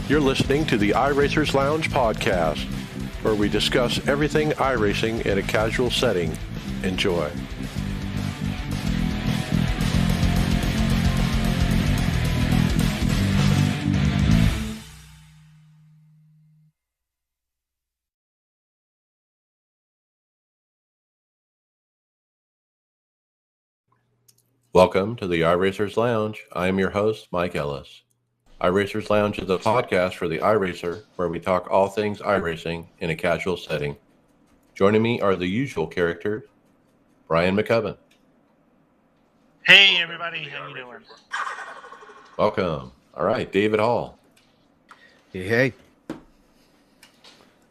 You're listening to the iRacers Lounge podcast, where we discuss everything iRacing in a casual setting. Enjoy. Welcome to the iRacers Lounge. I am your host, Mike Ellis. iRacers Lounge is a podcast for the iRacer, where we talk all things iRacing in a casual setting. Joining me are the usual characters, Brian McCubbin. Hey everybody, how you doing? Welcome. All right, David Hall. Hey.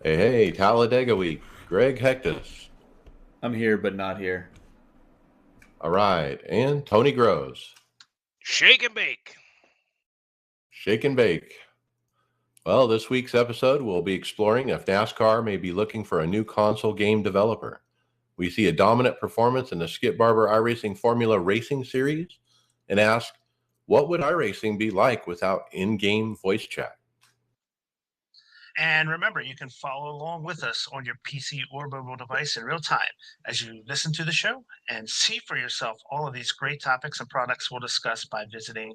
Hey, Talladega Week. Greg Hectus. I'm here, but not here. All right, and Tony Groves. Shake and bake. Shake and bake. Well, this week's episode, we'll be exploring if NASCAR may be looking for a new console game developer. We see a dominant performance in the Skip Barber iRacing Formula Racing Series and ask, what would iRacing be like without in-game voice chat? And remember, you can follow along with us on your PC or mobile device in real time as you listen to the show and see for yourself all of these great topics and products we'll discuss by visiting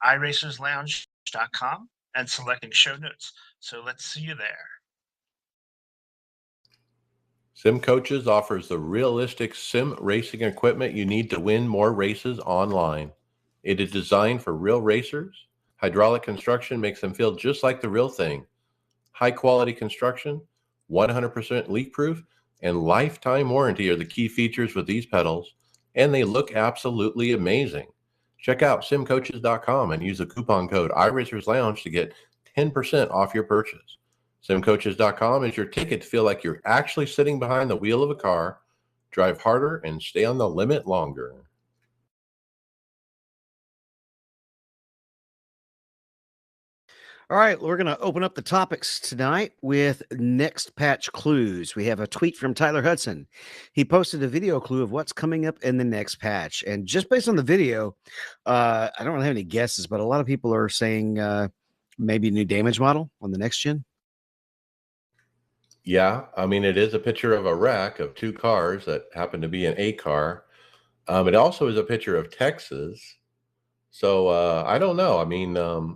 iRacersLounge.com and selecting show notes. So let's see you there. Sim Coaches offers the realistic sim racing equipment you need to win more races online. It is designed for real racers. Hydraulic construction makes them feel just like the real thing. High quality construction, 100% leak proof, and lifetime warranty are the key features with these pedals, and they look absolutely amazing. Check out simcoaches.com and use the coupon code iRacersLounge to get 10% off your purchase. Simcoaches.com is your ticket to feel like you're actually sitting behind the wheel of a car, drive harder, and stay on the limit longer. All right, we're going to open up the topics tonight with next patch clues. We have a tweet from Tyler Hudson. He posted a video clue of what's coming up in the next patch. And just based on the video, I don't really have any guesses, but a lot of people are saying maybe a new damage model on the next gen. Yeah, I mean, it is a picture of a wreck of two cars that happen to be an A car. It also is a picture of Texas. So I don't know. I mean,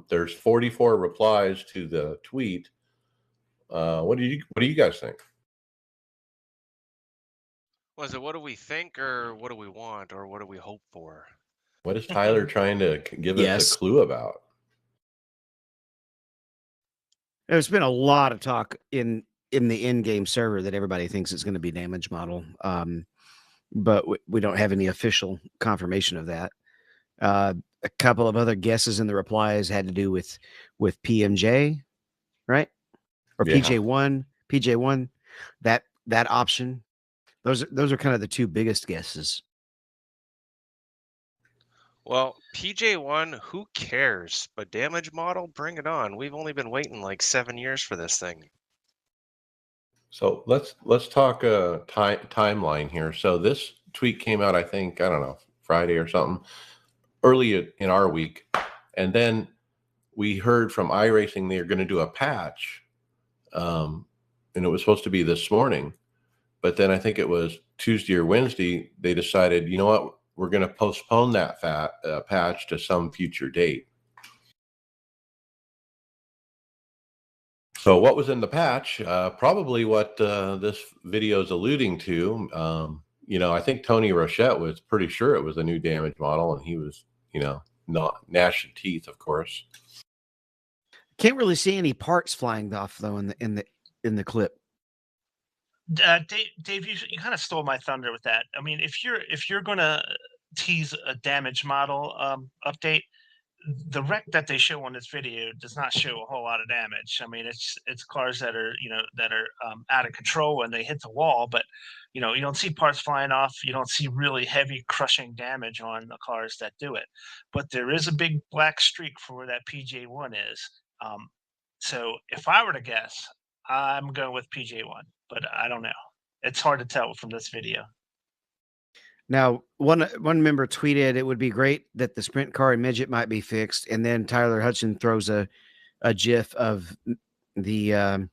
there's 44 replies to the tweet. What do you guys think? Was it what do we think, or what do we want, or what do we hope for? What is Tyler trying to give us a clue about? There's been a lot of talk in the in-game server that everybody thinks it's going to be damage model, but we don't have any official confirmation of that. A couple of other guesses in the replies had to do with PMJ, right? Or yeah. PJ1, that option. Those are kind of the two biggest guesses. Well, PJ1, who cares? But damage model, bring it on. We've only been waiting like 7 years for this thing. So let's talk timeline here. So this tweet came out, I think, I don't know, Friday or something, early in our week. And then we heard from iRacing they're going to do a patch. And it was supposed to be this morning. But then I think it was Tuesday or Wednesday, they decided, you know what, we're going to postpone that patch to some future date. So what was in the patch? Probably what this video is alluding to. I think Tony Rochette was pretty sure it was a new damage model, and he was, not gnashing teeth, of course. Can't really see any parts flying off though in the clip. Dave, you kind of stole my thunder with that. I mean, if you're going to tease a damage model update, the wreck that they show on this video does not show a whole lot of damage. I mean, it's cars that are out of control when they hit the wall, but you don't see parts flying off. You don't see really heavy crushing damage on the cars that do it. But there is a big black streak for where that PJ1 is. So if I were to guess, I'm going with PJ1, but I don't know. It's hard to tell from this video. Now, one member tweeted it would be great that the sprint car and midget might be fixed, and then Tyler Hudson throws a a GIF of the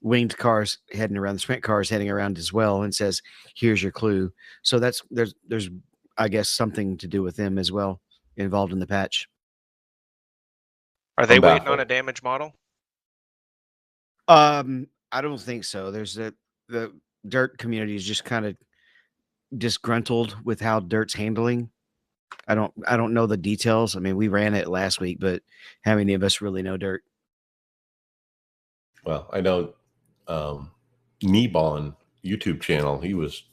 winged cars heading around, the sprint cars heading around as well, and says, "Here's your clue." So there's I guess something to do with them as well involved in the patch. Are they I'm waiting on a baffled. damage model? I don't think so. There's the dirt community is just kind of disgruntled with how dirt's handling. I don't know the details. I mean, we ran it last week, but how many of us really know dirt? Well, I know Kneebon YouTube channel, he was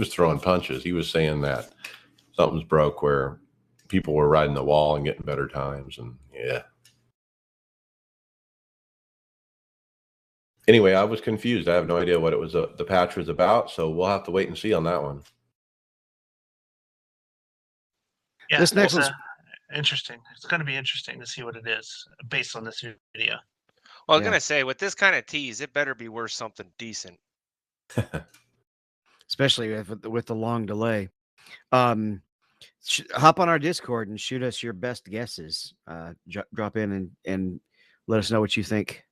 throwing punches. He was saying that something's broke where people were riding the wall and getting better times. And yeah. Anyway, I was confused. I have no idea what it was the patch was about, so we'll have to wait and see on that one. Yeah, This next it's one's interesting. It's going to be interesting to see what it is based on this video. Well, I was Yeah. gonna say, with this kind of tease, it better be worth something decent. especially with the long delay. Hop on our Discord and shoot us your best guesses. Drop in and let us know what you think.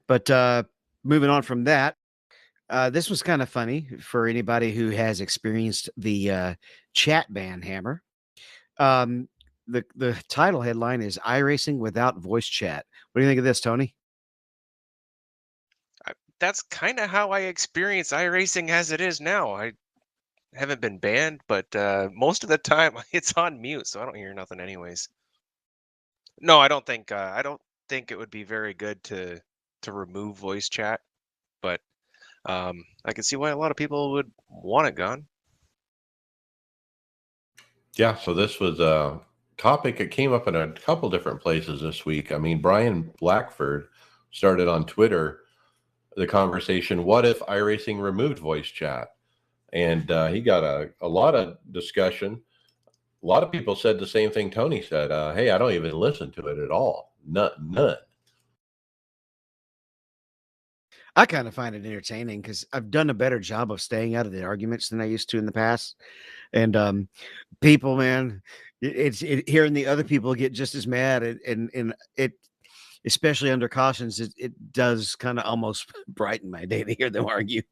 But moving on from that, this was kind of funny for anybody who has experienced the chat ban hammer. The title headline is iRacing without voice chat. What do you think of this, Tony? That's kind of how I experience iRacing as it is now. I haven't been banned, but most of the time it's on mute, so I don't hear nothing anyways. No, I don't think it would be very good to remove voice chat, but I can see why a lot of people would want it gone. Yeah, so this was a topic. It came up in a couple different places this week. I mean, Brian Blackford started on Twitter the conversation, what if iRacing removed voice chat? And he got a lot of discussion. A lot of people said the same thing Tony said. Hey, I don't even listen to it at all. None. I kind of find it entertaining because I've done a better job of staying out of the arguments than I used to in the past. And people, man, hearing the other people get just as mad, and it, especially under cautions, it does kind of almost brighten my day to hear them argue.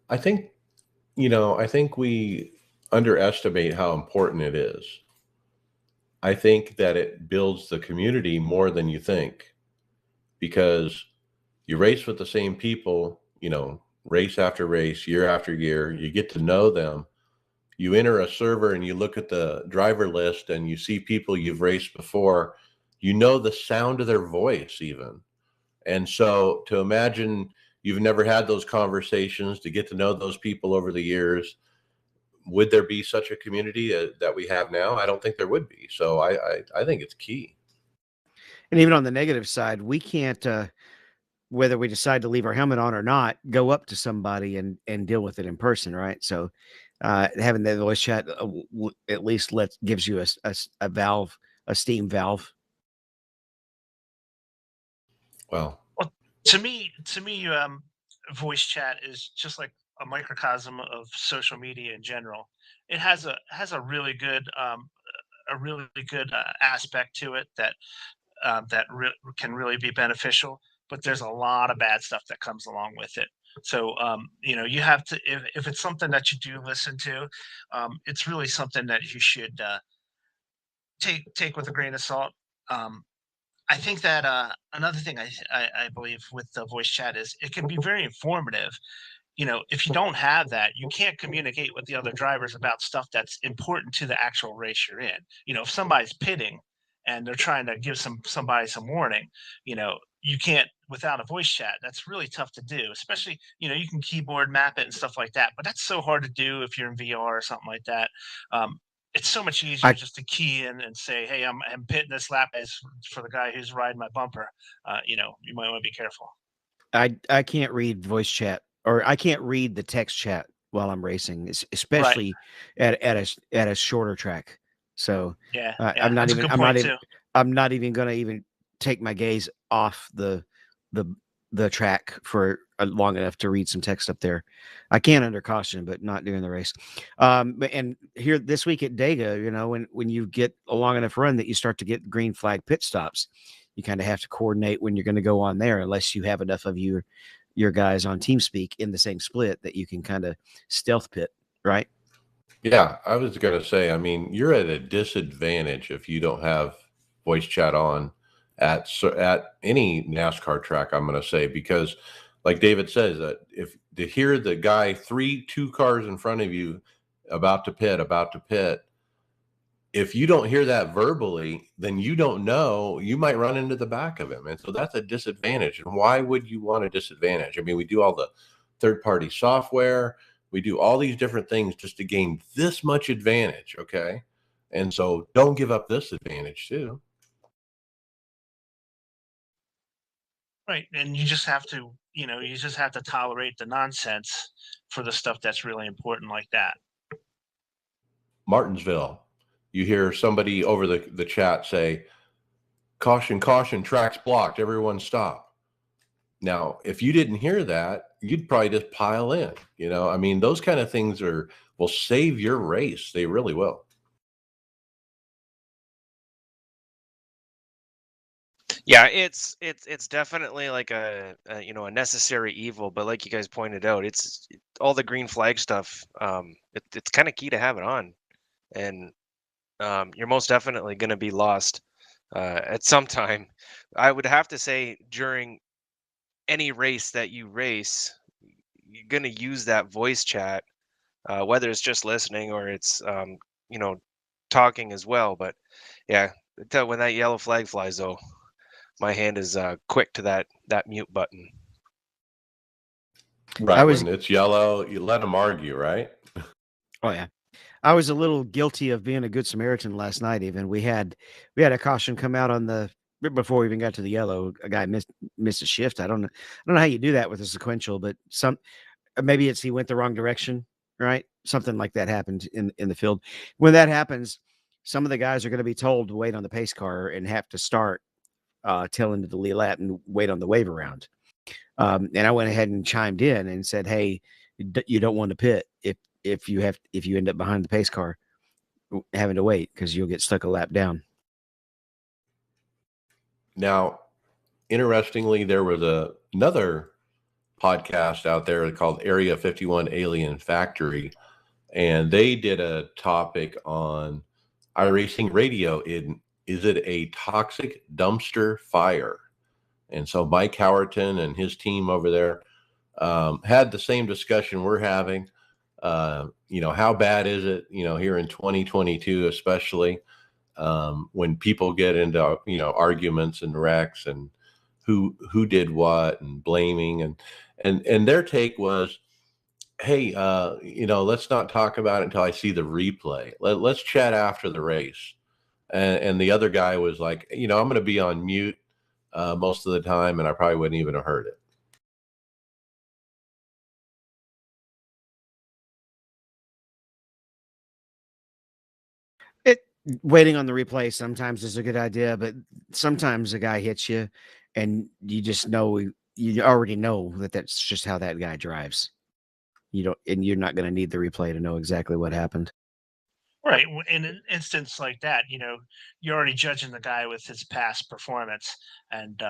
I think, I think we underestimate how important it is. I think that it builds the community more than you think, because you race with the same people, race after race, year after year. You get to know them. You enter a server and you look at the driver list and you see people you've raced before. You know the sound of their voice even. And so to imagine you've never had those conversations, to get to know those people over the years, would there be such a community that we have now? I don't think there would be. So I think it's key. And even on the negative side, we can't, whether we decide to leave our helmet on or not, go up to somebody and deal with it in person, right? So having that voice chat at least gives you a valve, a steam valve. Well, To me, voice chat is just like a microcosm of social media in general. It has a really good aspect to it that can really be beneficial. But there's a lot of bad stuff that comes along with it. So you have to, if it's something that you do listen to, it's really something that you should take with a grain of salt. I think that another thing I believe with the voice chat is it can be very informative. If you don't have that, you can't communicate with the other drivers about stuff that's important to the actual race you're in. If somebody's pitting and they're trying to give somebody some warning, you can't without a voice chat. That's really tough to do, especially, you can keyboard map it and stuff like that, but that's so hard to do if you're in VR or something like that. It's so much easier just to key in and say, hey, I'm pitting this lap as for the guy who's riding my bumper. You might want to be careful. I can't read voice chat, or I can't read the text chat while I'm racing, especially at a shorter track. So Yeah, I'm that's a good point too. I'm not even going to even take my gaze off the the track for long enough to read some text up there. I can under caution, but not during the race. And here this week at Dega, you know, when you get a long enough run that you start to get green flag pit stops, you kind of have to coordinate when you're going to go on there, unless you have enough of your guys on TeamSpeak in the same split that you can kind of stealth pit, right? Yeah, I was going to say, I mean, you're at a disadvantage if you don't have voice chat on at any NASCAR track, I'm going to say, because like David says, if to hear the guy two cars in front of you about to pit, if you don't hear that verbally, then you don't know, you might run into the back of him. And so that's a disadvantage. And why would you want a disadvantage? I mean, we do all the third-party software. We do all these different things just to gain this much advantage, okay? And so don't give up this advantage too. Right. And you just have to, you just have to tolerate the nonsense for the stuff that's really important like that. Martinsville, you hear somebody over the chat say, caution, caution, tracks blocked, everyone stop. Now, if you didn't hear that, you'd probably just pile in, I mean, those kind of things will save your race. They really will. Yeah, it's definitely like a necessary evil, but like you guys pointed out, it's all the green flag stuff. It's kind of key to have it on, and you're most definitely going to be lost at some time. I would have to say during any race that you race, you're going to use that voice chat, whether it's just listening or it's talking as well. But yeah, when that yellow flag flies, though, my hand is quick to that mute button. Right. When it's yellow, you let them argue, right? Oh yeah. I was a little guilty of being a good Samaritan last night. Even we had a caution come out on the before we even got to the yellow. A guy missed a shift. I don't know how you do that with a sequential, but maybe he went the wrong direction, right? Something like that happened in the field. When that happens, some of the guys are going to be told to wait on the pace car and have to start tail into the lead lap and wait on the wave around. And I went ahead and chimed in and said, "Hey, you don't want to pit if you end up behind the pace car, having to wait because you'll get stuck a lap down." Now, interestingly, there was another podcast out there called Area 51 Alien Factory, and they did a topic on iRacing radio. Is it a toxic dumpster fire? And so Mike Howerton and his team over there had the same discussion we're having. How bad is it, here in 2022, especially when people get into, arguments and wrecks and who did what and blaming and their take was, hey, let's not talk about it until I see the replay. Let's chat after the race. And the other guy was like, I'm going to be on mute most of the time, and I probably wouldn't even have heard it. Waiting on the replay sometimes is a good idea, but sometimes a guy hits you and you just know, you already know that's just how that guy drives. And you're not going to need the replay to know exactly what happened. Right. In an instance like that, you're already judging the guy with his past performance, and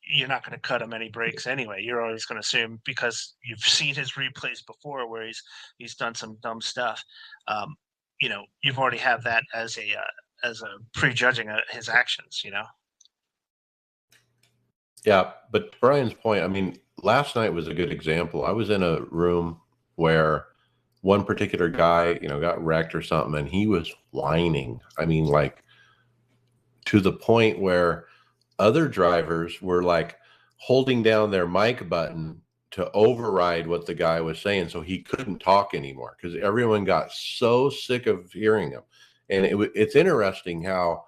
you're not going to cut him any breaks anyway. You're always going to assume, because you've seen his replays before where he's done some dumb stuff. You've already have that as a prejudging his actions. Yeah, but Brian's point, I mean, last night was a good example. I was in a room where one particular guy, got wrecked or something, and he was whining. I mean, like, to the point where other drivers were like holding down their mic button to override what the guy was saying, so he couldn't talk anymore because everyone got so sick of hearing him. And it's interesting how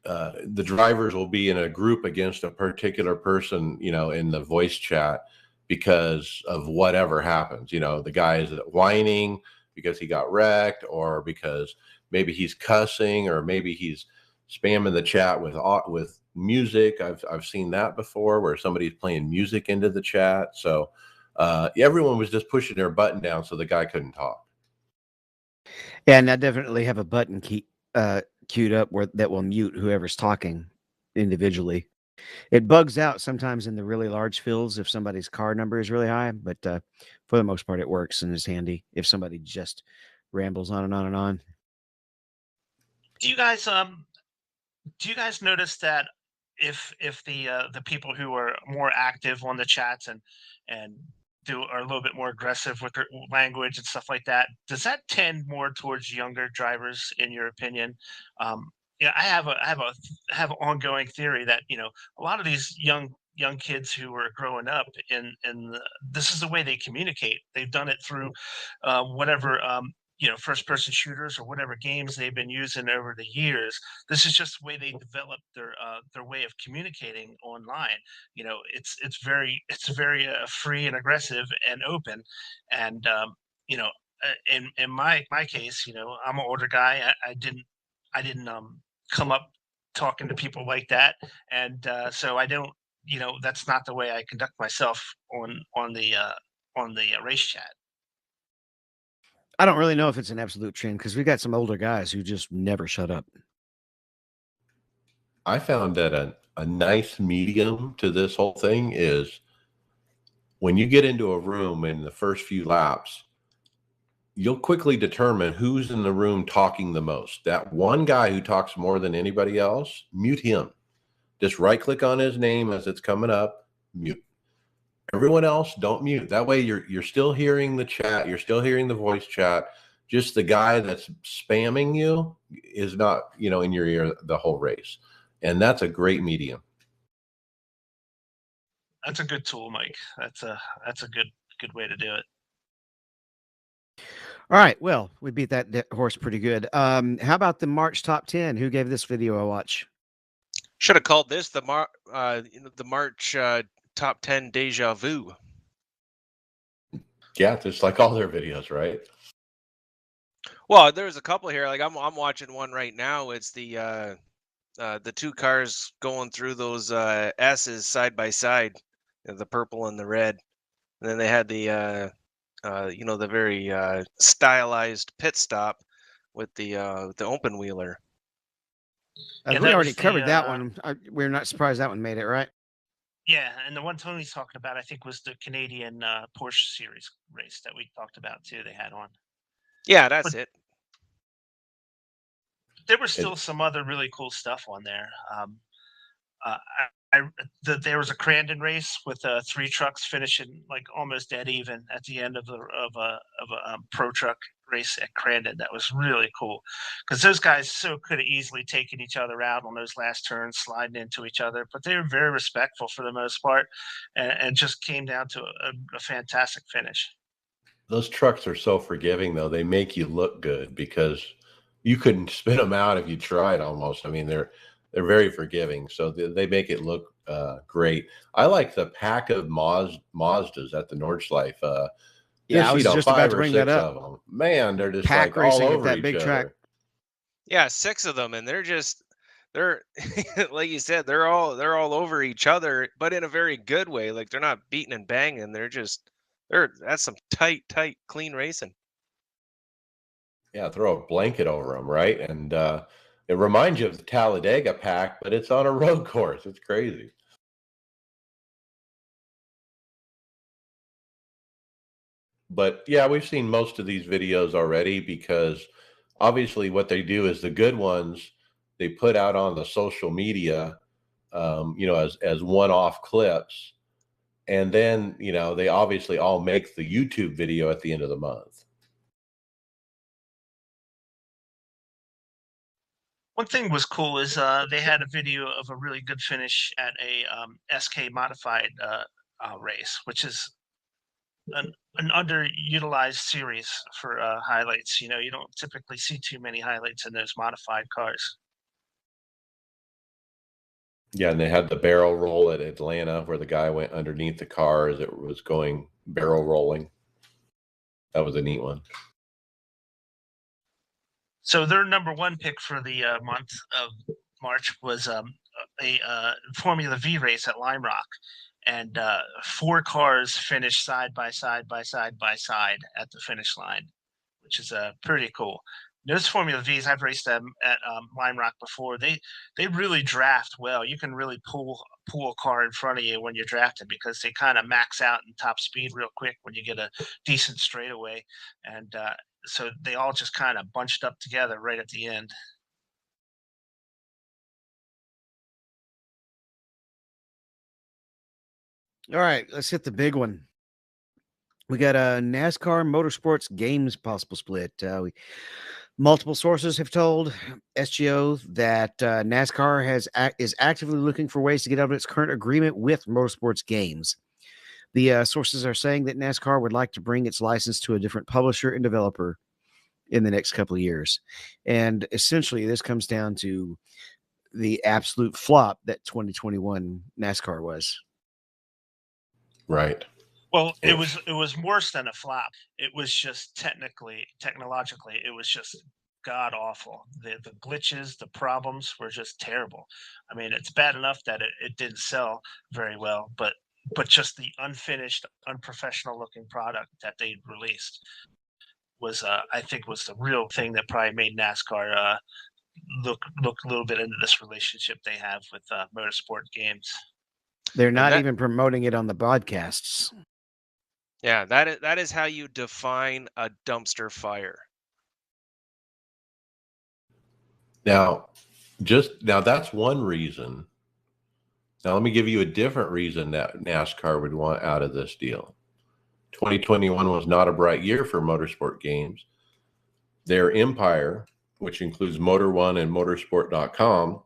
the drivers will be in a group against a particular person, in the voice chat because of whatever happens. The guy is whining because he got wrecked, or because maybe he's cussing, or maybe he's spamming the chat with music. I've seen that before, where somebody's playing music into the chat. So everyone was just pushing their button down so the guy couldn't talk. Yeah, and I definitely have a button queued up that will mute whoever's talking individually. It bugs out sometimes in the really large fields if somebody's car number is really high, but for the most part, it works and is handy if somebody just rambles on and on and on. Do you guys notice that if the people who are more active on the chats and are a little bit more aggressive with their language and stuff like that, does that tend more towards younger drivers, in your opinion? Yeah, I have an ongoing theory that a lot of these young kids who are growing up this is the way they communicate. They've done it through whatever first person shooters or whatever games they've been using over the years. This is just the way they develop their way of communicating online. It's very free and aggressive and open, and in my case, I'm an older guy. I didn't come up talking to people like that, and so I don't. That's not the way I conduct myself on the race chat. I don't really know if it's an absolute trend because we got some older guys who just never shut up. I found that a nice medium to this whole thing is when you get into a room in the first few laps, you'll quickly determine who's in the room talking the most. That one guy who talks more than anybody else, mute him. Just right click on his name as it's coming up, mute. Everyone else, don't mute. That way you're still hearing the chat, you're still hearing the voice chat. Just the guy that's spamming you is not, in your ear the whole race. And that's a great medium. That's a good tool, Mike. That's a good way to do it. All right. Well, we beat that horse pretty good. How about the March top 10? Who gave this video a watch? Should have called this the March top 10 deja vu. Yeah, just like all their videos, right? Well, there's a couple here. Like I'm watching one right now. It's the two cars going through those S's side by side, the purple and the red, and then they had the the very stylized pit stop with the open wheeler. Yeah, We that already was covered that one. We're not surprised that one made it, right? Yeah, and the one Tony's talking about, I think, was the Canadian Porsche Series race that we talked about too. They had on. Yeah, that's it. There was still some other really cool stuff on there. There was a Crandon race with 3 trucks finishing like almost dead even at the end of a pro truck race at Crandon. That was really cool because those guys could have easily taken each other out on those last turns, sliding into each other, but they were very respectful for the most part, and just came down to a fantastic finish. Those trucks are so forgiving, though. They make you look good because you couldn't spin them out if you tried almost. I mean, they're very forgiving, so they make it look great. I like the pack of Mazdas at the Nordschleife. Yeah, I was just about to bring that up. Of them. Man, they're just Pack like all racing at over that each big other. track. Yeah, 6 of them, and they're like you said, they're all over each other, but in a very good way. Like they're not beating and banging. That's some tight, clean racing. Yeah, throw a blanket over them, right? And it reminds you of the Talladega pack, but it's on a road course. It's crazy. But yeah, we've seen most of these videos already because obviously what they do is the good ones they put out on the social media, as one-off clips. And then, they obviously all make the YouTube video at the end of the month. One thing was cool is they had a video of a really good finish at a SK modified race, which is an underutilized series for highlights. You don't typically see too many highlights in those modified cars. Yeah, and they had the barrel roll at Atlanta where the guy went underneath the car as it was going barrel rolling. That was a neat one. So their number 1 pick for the month of March was a Formula V race at Lime Rock, and 4 cars finished side by side at the finish line, which is pretty cool. Those Formula Vs, I've raced them at Lime Rock before. They really draft well. You can really pull a car in front of you when you're drafting, because they kind of max out in top speed real quick when you get a decent straightaway, and so they all just kind of bunched up together right at the end. All right, let's hit the big one. We got a NASCAR Motorsports Games possible split. Multiple sources have told SGO that NASCAR is actively looking for ways to get out of its current agreement with Motorsports Games. The sources are saying that NASCAR would like to bring its license to a different publisher and developer in the next couple of years. And essentially, this comes down to the absolute flop that 2021 NASCAR was. Right. Well, it was worse than a flop. It was just technologically, it was just god awful. The glitches, the problems were just terrible. I mean, it's bad enough that it didn't sell very well, but just the unfinished, unprofessional looking product that they released was, I think, was the real thing that probably made NASCAR look a little bit into this relationship they have with motorsport games. They're not even promoting it on the broadcasts. Yeah, that is how you define a dumpster fire. Now, that's one reason. Now, let me give you a different reason that NASCAR would want out of this deal. 2021 was not a bright year for motorsport games. Their empire, which includes Motor One and Motorsport.com,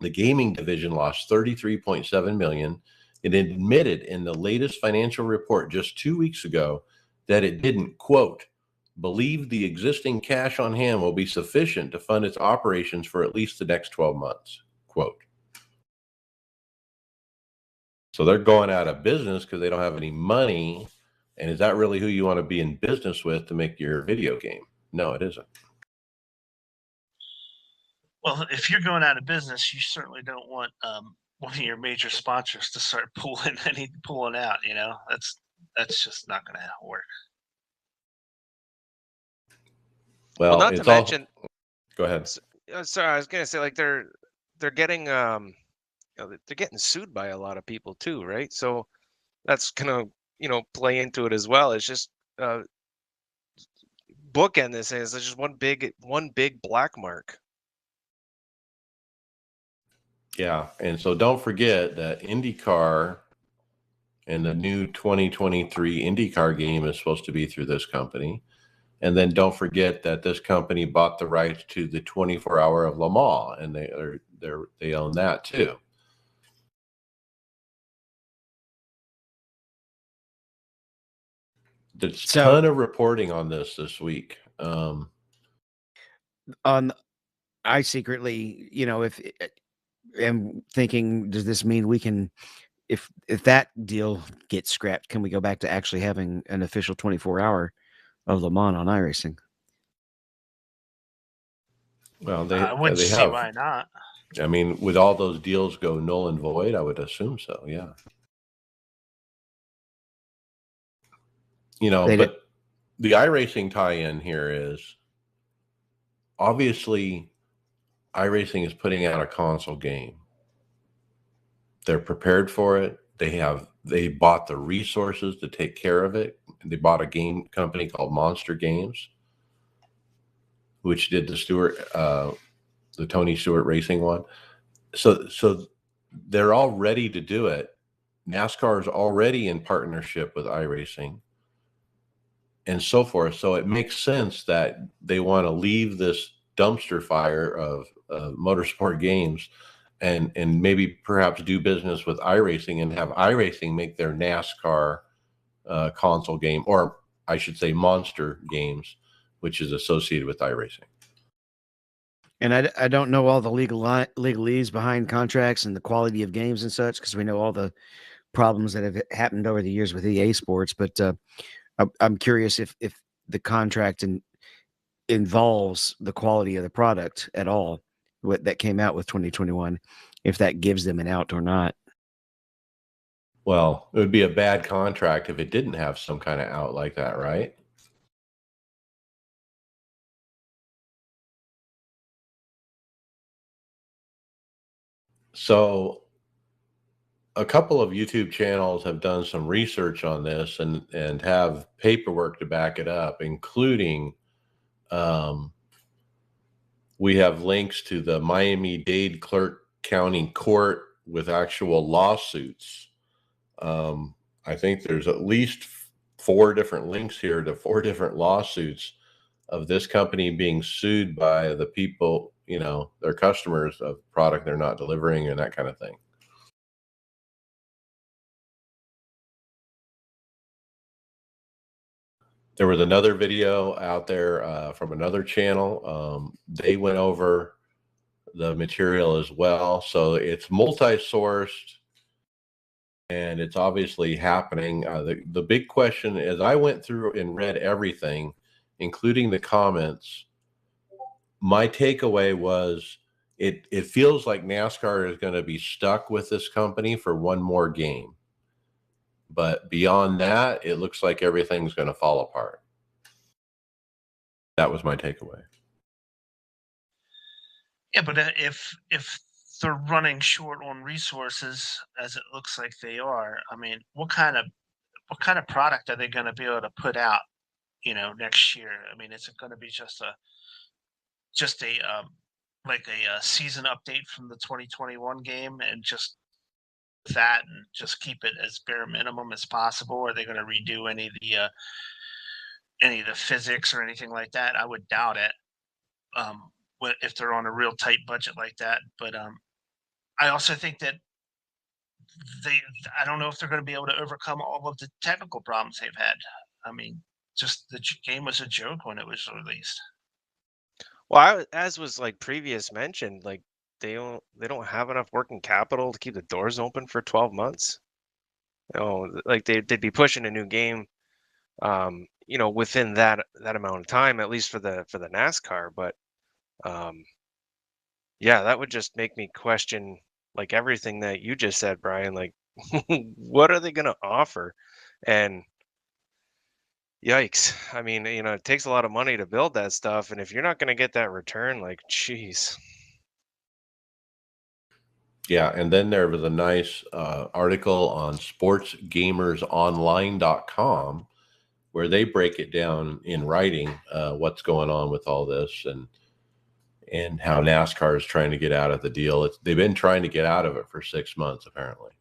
the gaming division lost $33.7 million. It admitted in the latest financial report just 2 weeks ago that it didn't, quote, believe the existing cash on hand will be sufficient to fund its operations for at least the next 12 months, quote. So they're going out of business because they don't have any money. And is that really who you want to be in business with to make your video game? No, it isn't. Well, if you're going out of business, you certainly don't want one of your major sponsors to start pulling out. You know, that's just not going to work. Well, not to mention. Go ahead. Sorry, I was going to say, like, they're getting they're getting sued by a lot of people too, right? So that's gonna play into it as well. It's just bookend this is just one big black mark. Yeah, and so don't forget that IndyCar and the new 2023 IndyCar game is supposed to be through this company. And then don't forget that this company bought the rights to the 24-hour of Le Mans, and they own that too. There's a ton of reporting on this week. I secretly, if am thinking, does this mean we can, if that deal gets scrapped, can we go back to actually having an official 24-hour of Le Mans on iRacing? Well, I wouldn't see why not. I mean, would all those deals go null and void? I would assume so, yeah. But the iRacing tie-in here is obviously iRacing is putting out a console game. They're prepared for it. They bought the resources to take care of it. They bought a game company called Monster Games, which did the Tony Stewart racing one. So they're all ready to do it. NASCAR is already in partnership with iRacing and so forth. So it makes sense that they want to leave this dumpster fire of motorsport games and maybe perhaps do business with iRacing and have iRacing make their NASCAR console game, or I should say Monster Games, which is associated with iRacing. And I don't know all the legalese behind contracts and the quality of games and such, because we know all the problems that have happened over the years with EA Sports. But I'm curious if the contract involves the quality of the product at all. that came out with 2021, if that gives them an out or not. Well, it would be a bad contract if it didn't have some kind of out like that, right? So a couple of YouTube channels have done some research on this and have paperwork to back it up, including we have links to the Miami-Dade Clerk County Court with actual lawsuits. I think there's at least 4 different links here to 4 different lawsuits of this company being sued by the people, you know, their customers of product they're not delivering and that kind of thing. There was another video out there from another channel. They went over the material as well. So it's multi-sourced and it's obviously happening. The big question is, I went through and read everything, including the comments. My takeaway was it feels like NASCAR is going to be stuck with this company for one more game. But beyond that, it looks like everything's going to fall apart. That was my takeaway. Yeah, but if they're running short on resources, as it looks like they are, I mean, what kind of product are they going to be able to put out, you know, next year? I mean, is it going to be just a like a season update from the 2021 game and just that and just keep it as bare minimum as possible? Are they going to redo any of the physics or anything like that? I would doubt it. If they're on a real tight budget like that, but I also think that I don't know if they're going to be able to overcome all of the technical problems they've had. I mean, just the game was a joke when it was released. Well, as was like previous mentioned, like they don't have enough working capital to keep the doors open for 12 months. You know, like they'd be pushing a new game, you know, within that amount of time, at least for the NASCAR. But yeah, that would just make me question like everything that you just said, Brian. Like, what are they going to offer? And yikes! I mean, you know, it takes a lot of money to build that stuff, and if you're not going to get that return, like, geez. Yeah, and then there was a nice article on sportsgamersonline.com where they break it down in writing what's going on with all this and how NASCAR is trying to get out of the deal. They've been trying to get out of it for 6 months, apparently.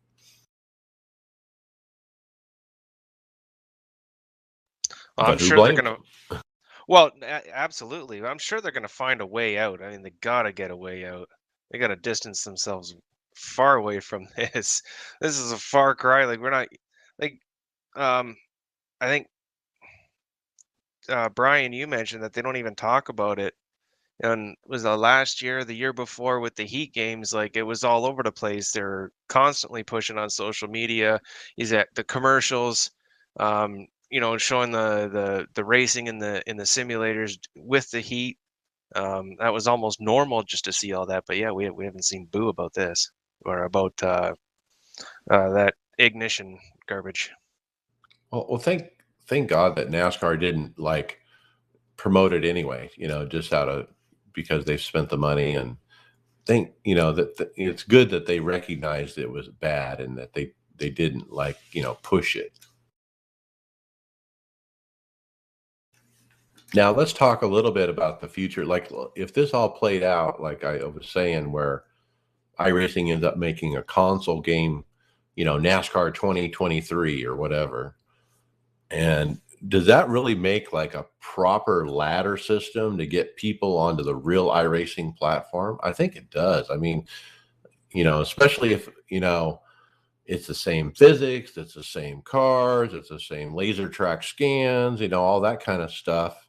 I'm But who sure they're blames going to. them? Well, absolutely. I'm sure they're going to find a way out. I mean, they got to get a way out. They got to distance themselves far away from this. This is a far cry. Like we're not like I think Brian, you mentioned that they don't even talk about it. And was the last year, the year before with the Heat games, like it was all over the place. They're constantly pushing on social media. Is at the commercials, you know, showing the racing in the simulators with the Heat. That was almost normal just to see all that. But yeah, we haven't seen boo about this or about that ignition garbage. Well, thank God that NASCAR didn't like promote it anyway, you know, just out of because they've spent the money and think, you know, that it's good that they recognized it was bad and that they didn't like, you know, push it. Now let's talk a little bit about the future. Like if this all played out, like I was saying, where iRacing ends up making a console game, you know, NASCAR 2023 or whatever. And does that really make like a proper ladder system to get people onto the real iRacing platform? I think it does. I mean, you know, especially if, you know, it's the same physics, it's the same cars, it's the same laser track scans, you know, all that kind of stuff.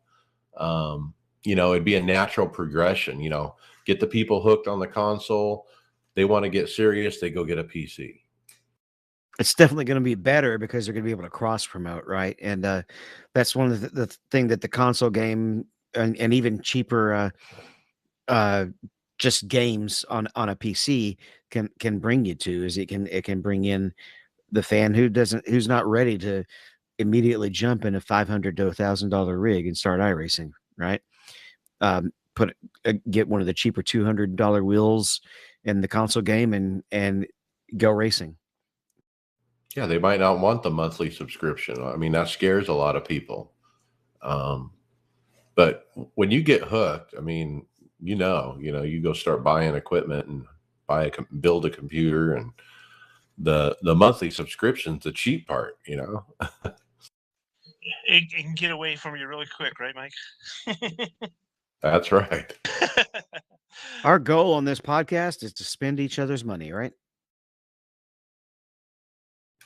You know, it'd be a natural progression, you know, get the people hooked on the console. They want to get serious, they go get a PC. It's definitely going to be better because they're going to be able to cross promote, right? And that's one of the thing that the console game and even cheaper just games on a PC can bring you to. Is it can bring in the fan who's not ready to immediately jump in a $500 to $1,000 rig and start iRacing, right? Get one of the cheaper $200 wheels in the console game and go racing. Yeah, they might not want the monthly subscription. I mean, that scares a lot of people. But when you get hooked, I mean, you go start buying equipment and build a computer, and the monthly subscription's the cheap part, It can get away from you really quick, right, Mike? That's right. Our goal on this podcast is to spend each other's money, right?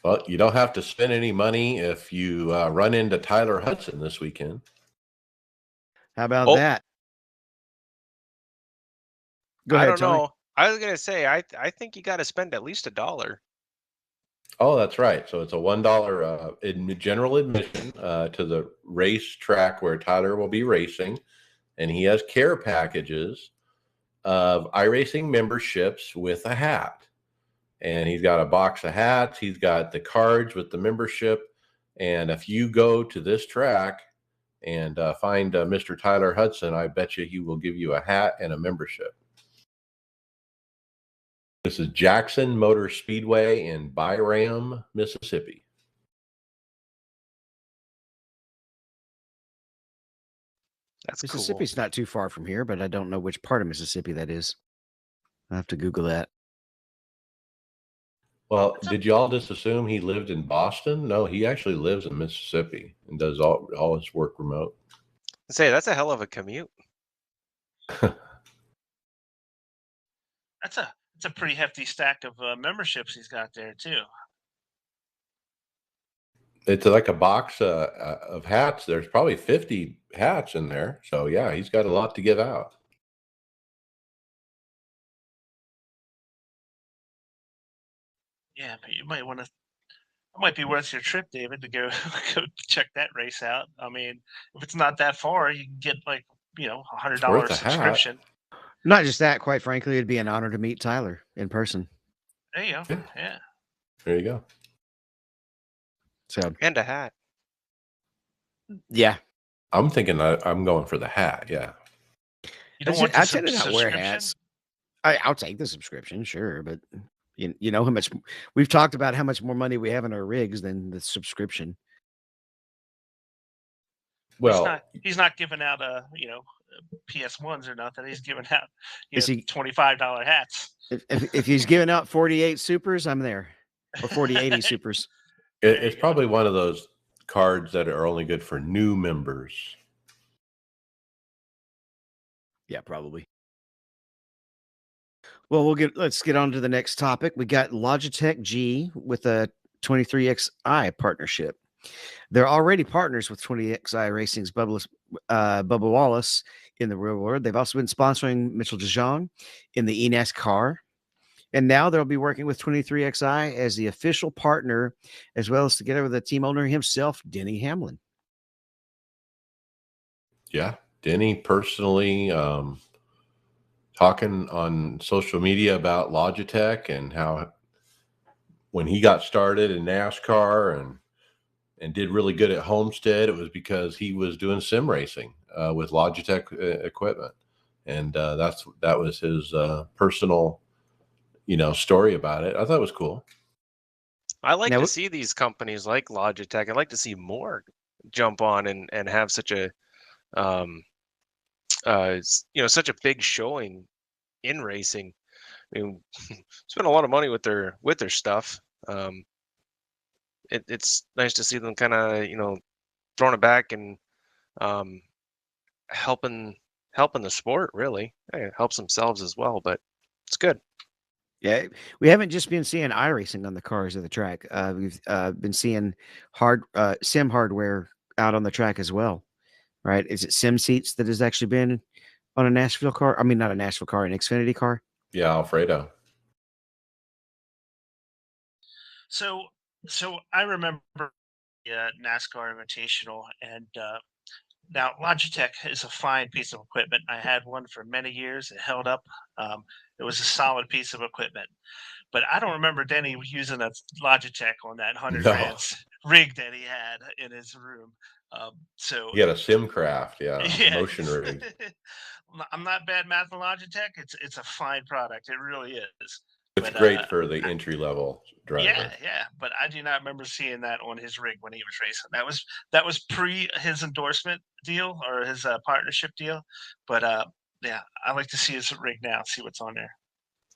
Well, you don't have to spend any money if you run into Tyler Hudson this weekend. How about Oh. that? Go I ahead, don't Tony. know. I was gonna say I think you got to spend at least $1. Oh, that's right. So it's a $1 in general admission to the race track where Tyler will be racing, and he has care packages of iRacing memberships with a hat. And he's got a box of hats. He's got the cards with the membership. And if you go to this track and find Mr. Tyler Hudson, I bet you he will give you a hat and a membership. This is Jackson Motor Speedway in Byram, Mississippi. That's Mississippi's not too far from here, but I don't know which part of Mississippi that is. I have to Google that. Well, did y'all just assume he lived in Boston? No, he actually lives in Mississippi and does all his work remote. cool. Say that's a hell of a commute. It's a pretty hefty stack of memberships he's got there too. It's like a box of hats. There's probably 50 hats in there. So yeah, he's got a lot to give out. Yeah, but you might want to. It might be worth your trip, David, to go go check that race out. I mean, if it's not that far, you can get like $100 a hat. subscription. Not just that, quite frankly, it'd be an honor to meet Tyler in person. There you go. Yeah. There you go. So And a hat. yeah, I'm thinking I'm going for the hat. Yeah. You don't want I the tend to not wear subscription? hats. I'll take the subscription, sure, but you know how much we've talked about how much more money we have in our rigs than the subscription. Well, he's not giving out PS1s or nothing. He's giving out Is he- $25 hats. If he's giving out 48 supers, I'm there, or 4080 supers. it's probably one of those cards that are only good for new members. Yeah, probably. Well, let's get on to the next topic. We got Logitech G with a 23XI partnership. They're already partners with 20XI Racing's Bubba Wallace in the real world. They've also been sponsoring Mitchell DeJong in the eNASCAR. And now they'll be working with 23XI as the official partner, as well as together with the team owner himself, Denny Hamlin. Yeah. Denny personally talking on social media about Logitech and how when he got started in NASCAR and did really good at Homestead, it was because he was doing sim racing with Logitech equipment. And that was his personal, story about it. I thought it was cool. I like to see these companies like Logitech. I'd like to see more jump on and have such a such a big showing in racing. I mean, spend a lot of money with their stuff. It's nice to see them kind of throwing it back and helping the sport. Really, it helps themselves as well, but it's good. Yeah, we haven't just been seeing iRacing on the cars of the track. We've been seeing sim hardware out on the track as well, right? Is it Sim Seats that has actually been on a Nashville car? I mean, not a Nashville car, an Xfinity car. Yeah, Alfredo. So I remember the NASCAR Invitational, and now Logitech is a fine piece of equipment. I had one for many years. It held up It was a solid piece of equipment. But I don't remember Denny using a Logitech on that 100 No. France rig that he had in his room. So He had a Simcraft, yeah, yeah, motion rig. I'm not bad mouthing Logitech. It's a fine product. It really is. It's But great for the entry level driver. yeah. But I do not remember seeing that on his rig when he was racing. That was pre his endorsement deal or his partnership deal. But yeah, I like to see his rig now. See what's on there.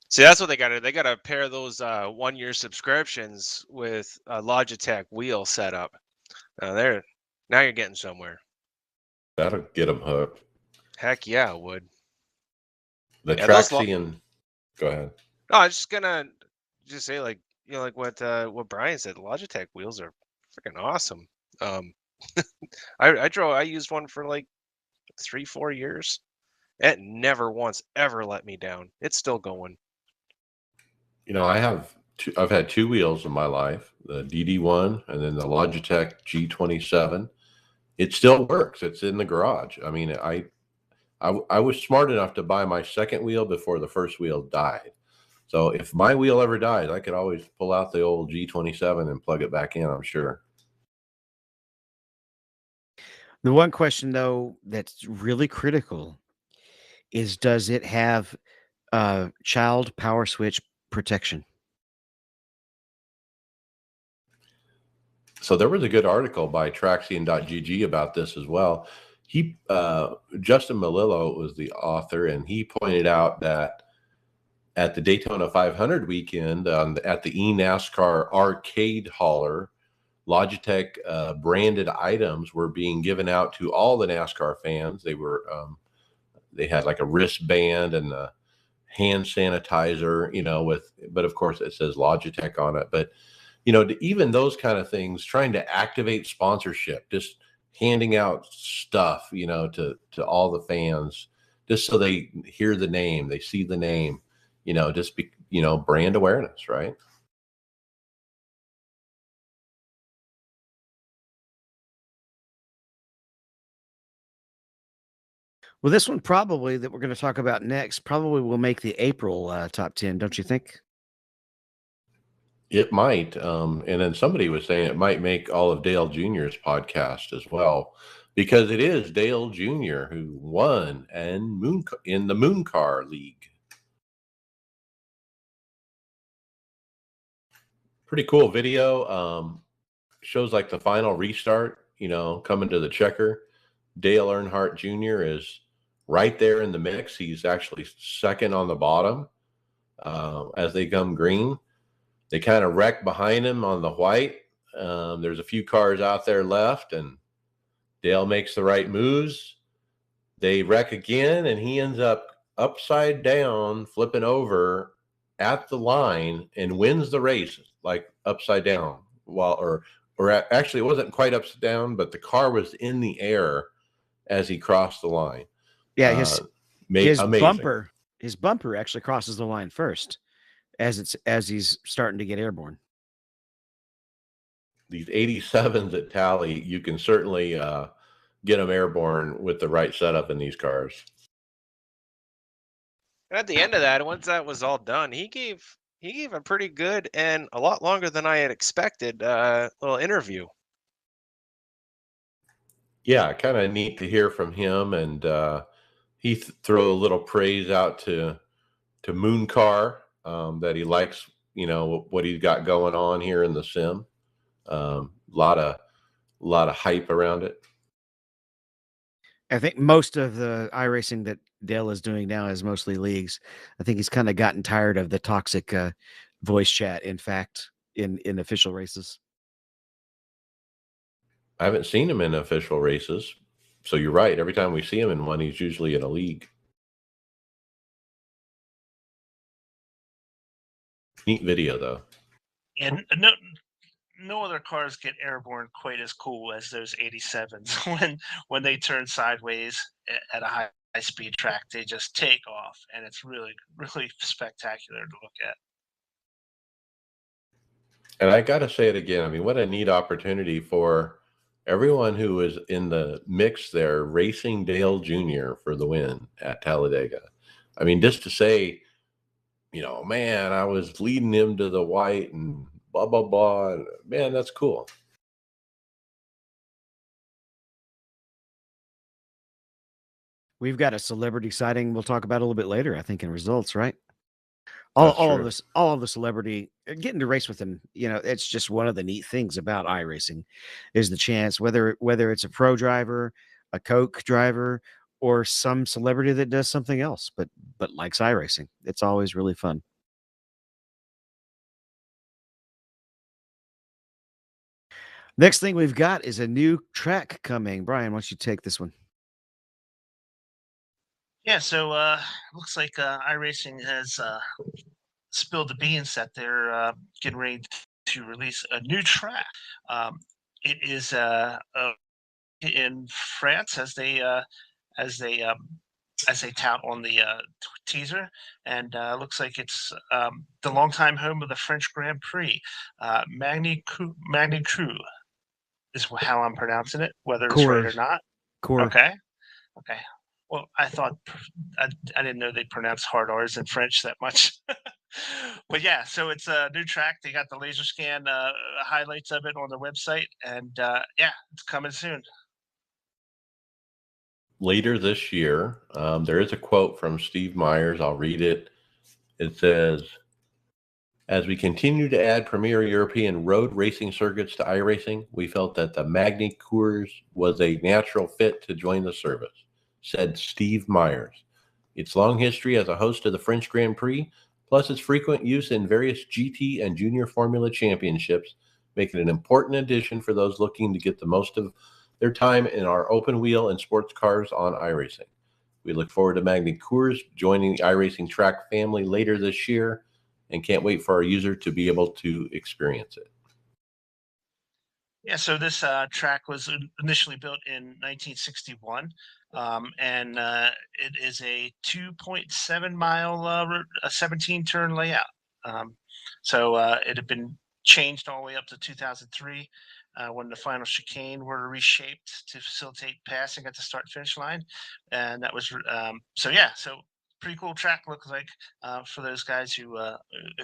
See, that's what they got to. They got to pair those 1-year subscriptions with a Logitech wheel setup. There, now you're getting somewhere. That'll get them hooked. Heck yeah, it would. The Yeah, those Traxion. Go ahead. No, I was just gonna just say like like what Brian said. The Logitech wheels are freaking awesome. I used one for like 3-4 years. It never once ever let me down. It's still going. You know, I've had two wheels in my life, the DD1 and then the Logitech G27. It still works. It's in the garage. I mean, I was smart enough to buy my second wheel before the first wheel died. So if my wheel ever dies, I could always pull out the old G27 and plug it back in, I'm sure. The one question, though, that's really critical is, does it have child power switch protection? So there was a good article by Traxion.gg about this as well. Justin Melillo was the author, and he pointed out that at the Daytona 500 weekend at the eNASCAR arcade hauler, Logitech branded items were being given out to all the NASCAR fans. They had like a wristband and a hand sanitizer, but of course it says Logitech on it. But even those kind of things, trying to activate sponsorship, just handing out stuff, to all the fans, just so they hear the name, they see the name, brand awareness, right? Well, this one probably that we're going to talk about next probably will make the April top 10, don't you think? It might. And then somebody was saying it might make all of Dale Jr.'s podcast as well, because it is Dale Jr. who won in the Moon Car League. Pretty cool video. Shows like the final restart, coming to the checker. Dale Earnhardt Jr. is right there in the mix. He's actually second on the bottom as they come green. They kind of wreck behind him on the white. There's a few cars out there left, and Dale makes the right moves. They wreck again, and he ends up upside down, flipping over at the line and wins the race, like upside down. Actually, it wasn't quite upside down, but the car was in the air as he crossed the line. Yeah, his amazing. his bumper actually crosses the line first as he's starting to get airborne. These 87s at Tally, you can certainly get them airborne with the right setup in these cars. And at the end of that, once that was all done, he gave a pretty good and a lot longer than I had expected little interview. Yeah, kind of neat to hear from him, and he threw a little praise out to Moon Car, that he likes, what he's got going on here in the sim. Lot of hype around it. I think most of the iRacing that Dale is doing now is mostly leagues. I think he's kind of gotten tired of the toxic voice chat, in fact, in official races. I haven't seen him in official races, so you're right. Every time we see him in one, he's usually in a league. Neat video, though. And no other cars get airborne quite as cool as those 87s. When they turn sideways at a high speed track, they just take off, and it's really, really spectacular to look at. And I got to say it again. I mean, what a neat opportunity for everyone who is in the mix there, racing Dale Jr. for the win at Talladega. I mean, just to say, man, I was leading him to the white and blah, blah, blah. And, man, that's cool. We've got a celebrity sighting we'll talk about a little bit later, I think, in results, right? All of the celebrity getting to race with them, it's just one of the neat things about iRacing is the chance, whether it's a pro driver, a Coke driver, or some celebrity that does something else, but likes iRacing. It's always really fun. Next thing we've got is a new track coming. Brian, why don't you take this one? Yeah, so looks like iRacing has spilled the beans that they're getting ready to release a new track. It is in France, as they um, as they tout on the teaser, and looks like it's the longtime home of the French Grand Prix. Magny Cru is how I'm pronouncing it, whether it's right or not. Okay. Okay. Well, I didn't know they pronounce hard R's in French that much. But yeah, so it's a new track. They got the laser scan highlights of it on their website, and yeah, it's coming soon. Later this year, there is a quote from Steve Myers. I'll read it. It says, as we continue to add premier European road racing circuits to iRacing, we felt that the Magny Cours was a natural fit to join the service, said Steve Myers. Its long history as a host of the French Grand Prix, plus its frequent use in various GT and Junior Formula Championships, make it an important addition for those looking to get the most of their time in our open wheel and sports cars on iRacing. We look forward to Magny Cours joining the iRacing track family later this year and can't wait for our user to be able to experience it. Yeah, so this track was initially built in 1961, and it is a 2.7 mile, 17-turn layout. So it had been changed all the way up to 2003 when the final chicane were reshaped to facilitate passing at the start-finish line, and that was so. Yeah, so pretty cool track looks like for those guys who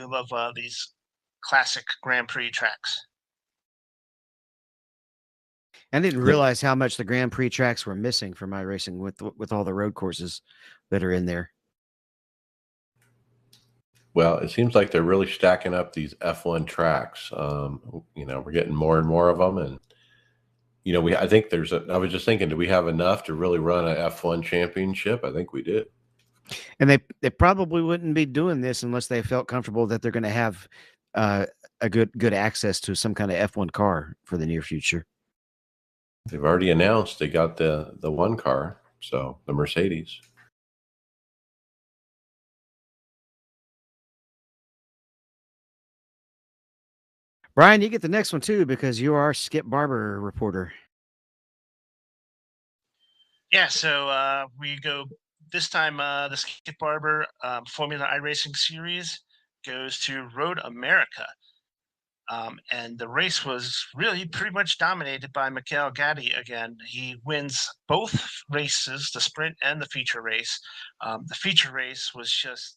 love these classic Grand Prix tracks. I didn't realize how much the Grand Prix tracks were missing from iRacing with all the road courses that are in there. Well, it seems like they're really stacking up these F1 tracks. We're getting more and more of them, and I think I was just thinking, do we have enough to really run an F1 championship? I think we did. And they probably wouldn't be doing this unless they felt comfortable that they're going to have a good access to some kind of F1 car for the near future. They've already announced they got the one car, so the Mercedes. Brian, you get the next one too because you are Skip Barber reporter. Yeah, so we go this time. The Skip Barber Formula iRacing series goes to Road America. And the race was really pretty much dominated by Mikel Gatti again. He wins both races, the sprint and the feature race. The feature race was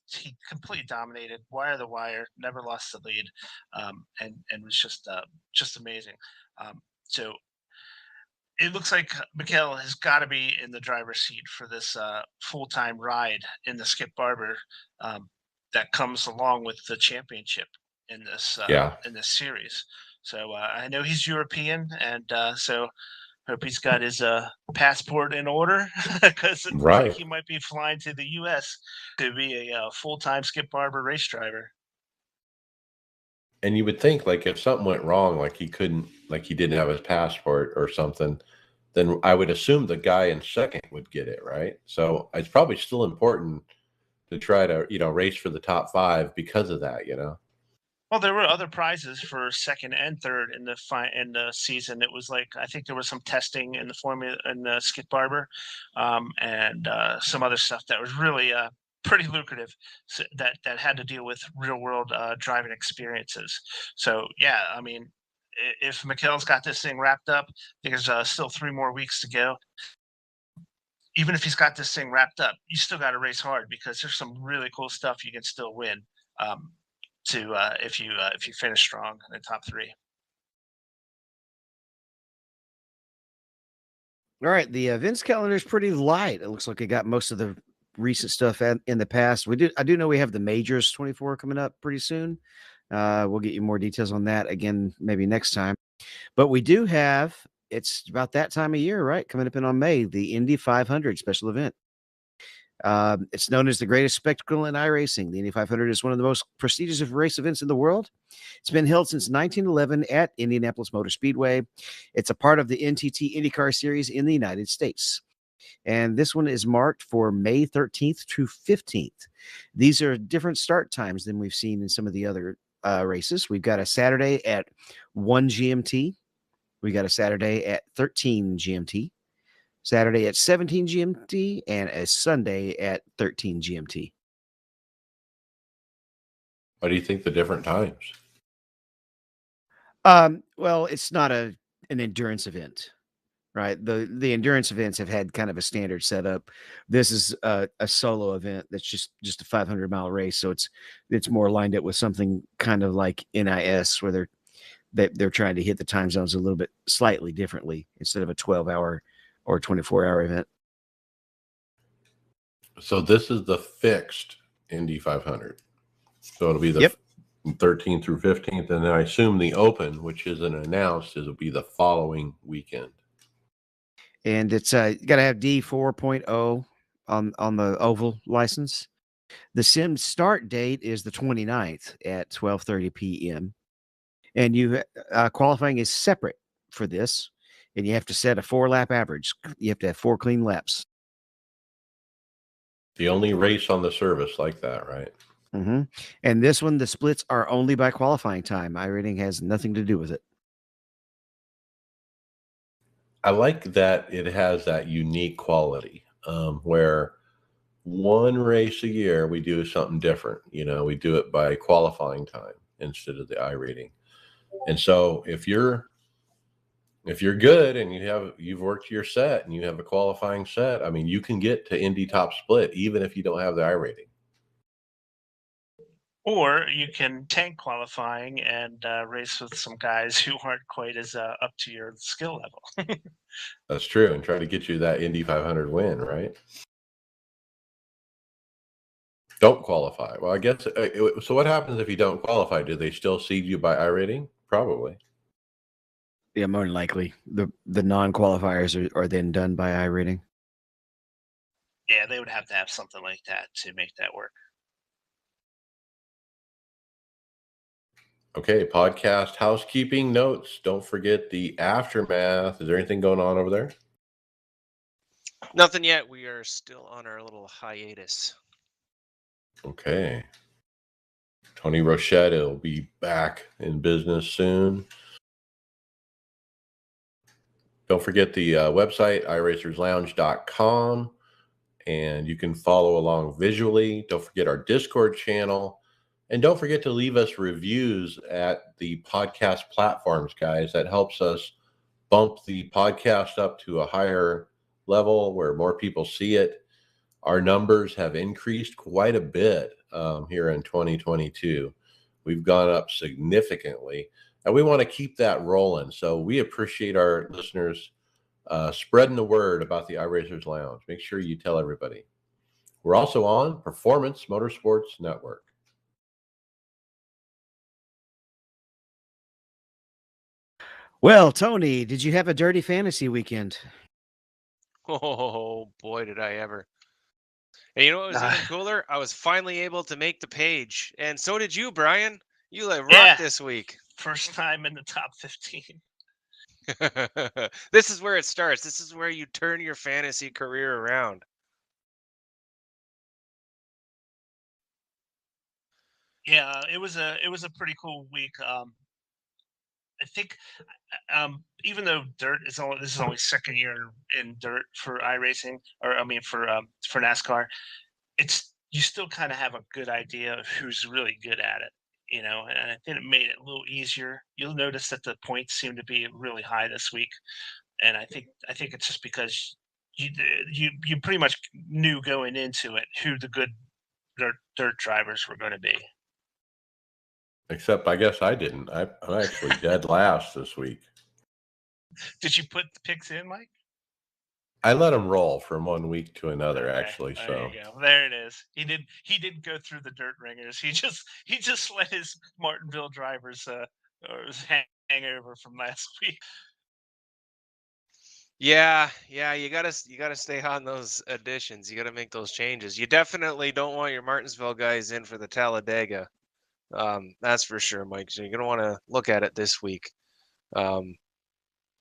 he completely dominated, wire to wire, never lost the lead, and was just amazing. So it looks like Mikel has got to be in the driver's seat for this full-time ride in the Skip Barber that comes along with the championship in this series. So I know he's European, and so hope he's got his passport in order because it looks like he might be flying to the U.S. to be a full-time Skip Barber race driver. And you would think, like, if something went wrong, like he didn't have his passport or something, then I would assume the guy in second would get it, right? So it's probably still important to try to, race for the top 5 because of that, Well, there were other prizes for second and third in the season. It was like, I think there was some testing in the formula in the Skip Barber, and some other stuff that was really pretty lucrative, that had to deal with real world driving experiences. So yeah, I mean, if Mikel's got this thing wrapped up, I think there's still 3 more weeks to go. even if he's got this thing wrapped up, you still got to race hard because there's some really cool stuff you can still win. If you finish strong in the top 3. All right, the events calendar is pretty light. It looks like it got most of the recent stuff in the past. I do know we have the majors 24 coming up pretty soon. We'll get you more details on that again maybe next time. But we do have, it's about that time of year, right? Coming up in on May, the Indy 500 special event. It's known as the greatest spectacle in iRacing. The Indy 500 is one of the most prestigious race events in the world. It's been held since 1911 at Indianapolis Motor Speedway. It's a part of the NTT IndyCar Series in the United States. And this one is marked for May 13th to 15th. These are different start times than we've seen in some of the other races. We've got a Saturday at 1 GMT. We got a Saturday at 13 GMT. Saturday at 17 GMT, and a Sunday at 13 GMT. Why do you think the different times? Well, it's not an endurance event, right? The endurance events have had kind of a standard setup. This is a solo event that's just a 500-mile race, so it's more lined up with something kind of like NIS, where they're trying to hit the time zones a little bit slightly differently instead of a 12-hour or 24-hour event. So this is the fixed Indy 500. So it'll be the 13th through 15th, and then I assume the Open, which isn't announced, will be the following weekend. And it's you got to have D4.0 on the oval license. The sim start date is the 29th at 12:30 p.m. And you qualifying is separate for this, and you have to set a 4-lap average. You have to have 4 clean laps. The only race on the service like that, right? Mm-hmm. And this one, the splits are only by qualifying time. iRating has nothing to do with it. I like that it has that unique quality where one race a year we do something different. We do it by qualifying time instead of the iRating. And so if you're good and you've worked your set and you have a qualifying set, I mean, you can get to Indy Top Split even if you don't have the iRating. Or you can tank qualifying and race with some guys who aren't quite as up to your skill level. That's true, and try to get you that Indy 500 win, right? Don't qualify. Well, I guess so. What happens if you don't qualify? Do they still seed you by iRating? Probably. Yeah, more than likely. The non-qualifiers are then done by iRating. Yeah, they would have to have something like that to make that work. Okay, podcast housekeeping notes. Don't forget the aftermath. Is there anything going on over there? Nothing yet. We are still on our little hiatus. Okay. Tony Rochette will be back in business soon. Don't forget the website, iRacersLounge.com, and you can follow along visually. Don't forget our Discord channel. And don't forget to leave us reviews at the podcast platforms, guys. That helps us bump the podcast up to a higher level where more people see it. Our numbers have increased quite a bit here in 2022. We've gone up significantly, and we want to keep that rolling. So we appreciate our listeners spreading the word about the iRacers Lounge. Make sure you tell everybody. We're also on Performance Motorsports Network. Well, Tony, did you have a dirty fantasy weekend? Oh boy, did I ever. And you know what was even cooler? I was finally able to make the page. And so did you, Brian. You rocked this week. First time in the top 15. This is where it starts. This is where you turn your fantasy career around. Yeah, it was a pretty cool week. I think even though this is only second year in dirt for iRacing, or I mean for NASCAR, you still kind of have a good idea of who's really good at it, and I think it made it a little easier. You'll notice that the points seem to be really high this week, and I think it's just because you pretty much knew going into it who the good dirt drivers were going to be. Except I guess I didn't. I'm actually dead last this week. Did you put the picks in, Mike? I let them roll from one week to another, Okay, actually. there So you go. There it is. He didn't go through the dirt ringers. He just let his Martinville drivers hang over from last week. Yeah, you gotta stay on those additions. You gotta make those changes. You definitely don't want your Martinsville guys in for the Talladega. That's for sure, Mike. So you're gonna want to look at it this week. who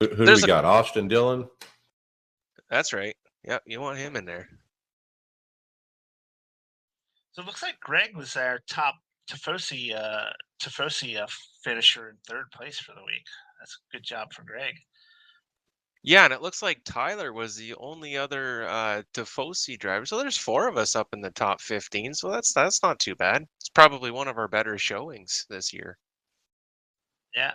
do we There's got? Austin Dillon? That's right. Yeah, you want him in there. So it looks like Greg was our top Tifosi finisher in third place for the week. That's a good job for Greg. Yeah, and it looks like Tyler was the only other Tifosi driver. So there's 4 of us up in the top 15. So that's not too bad. It's probably one of our better showings this year. Yeah.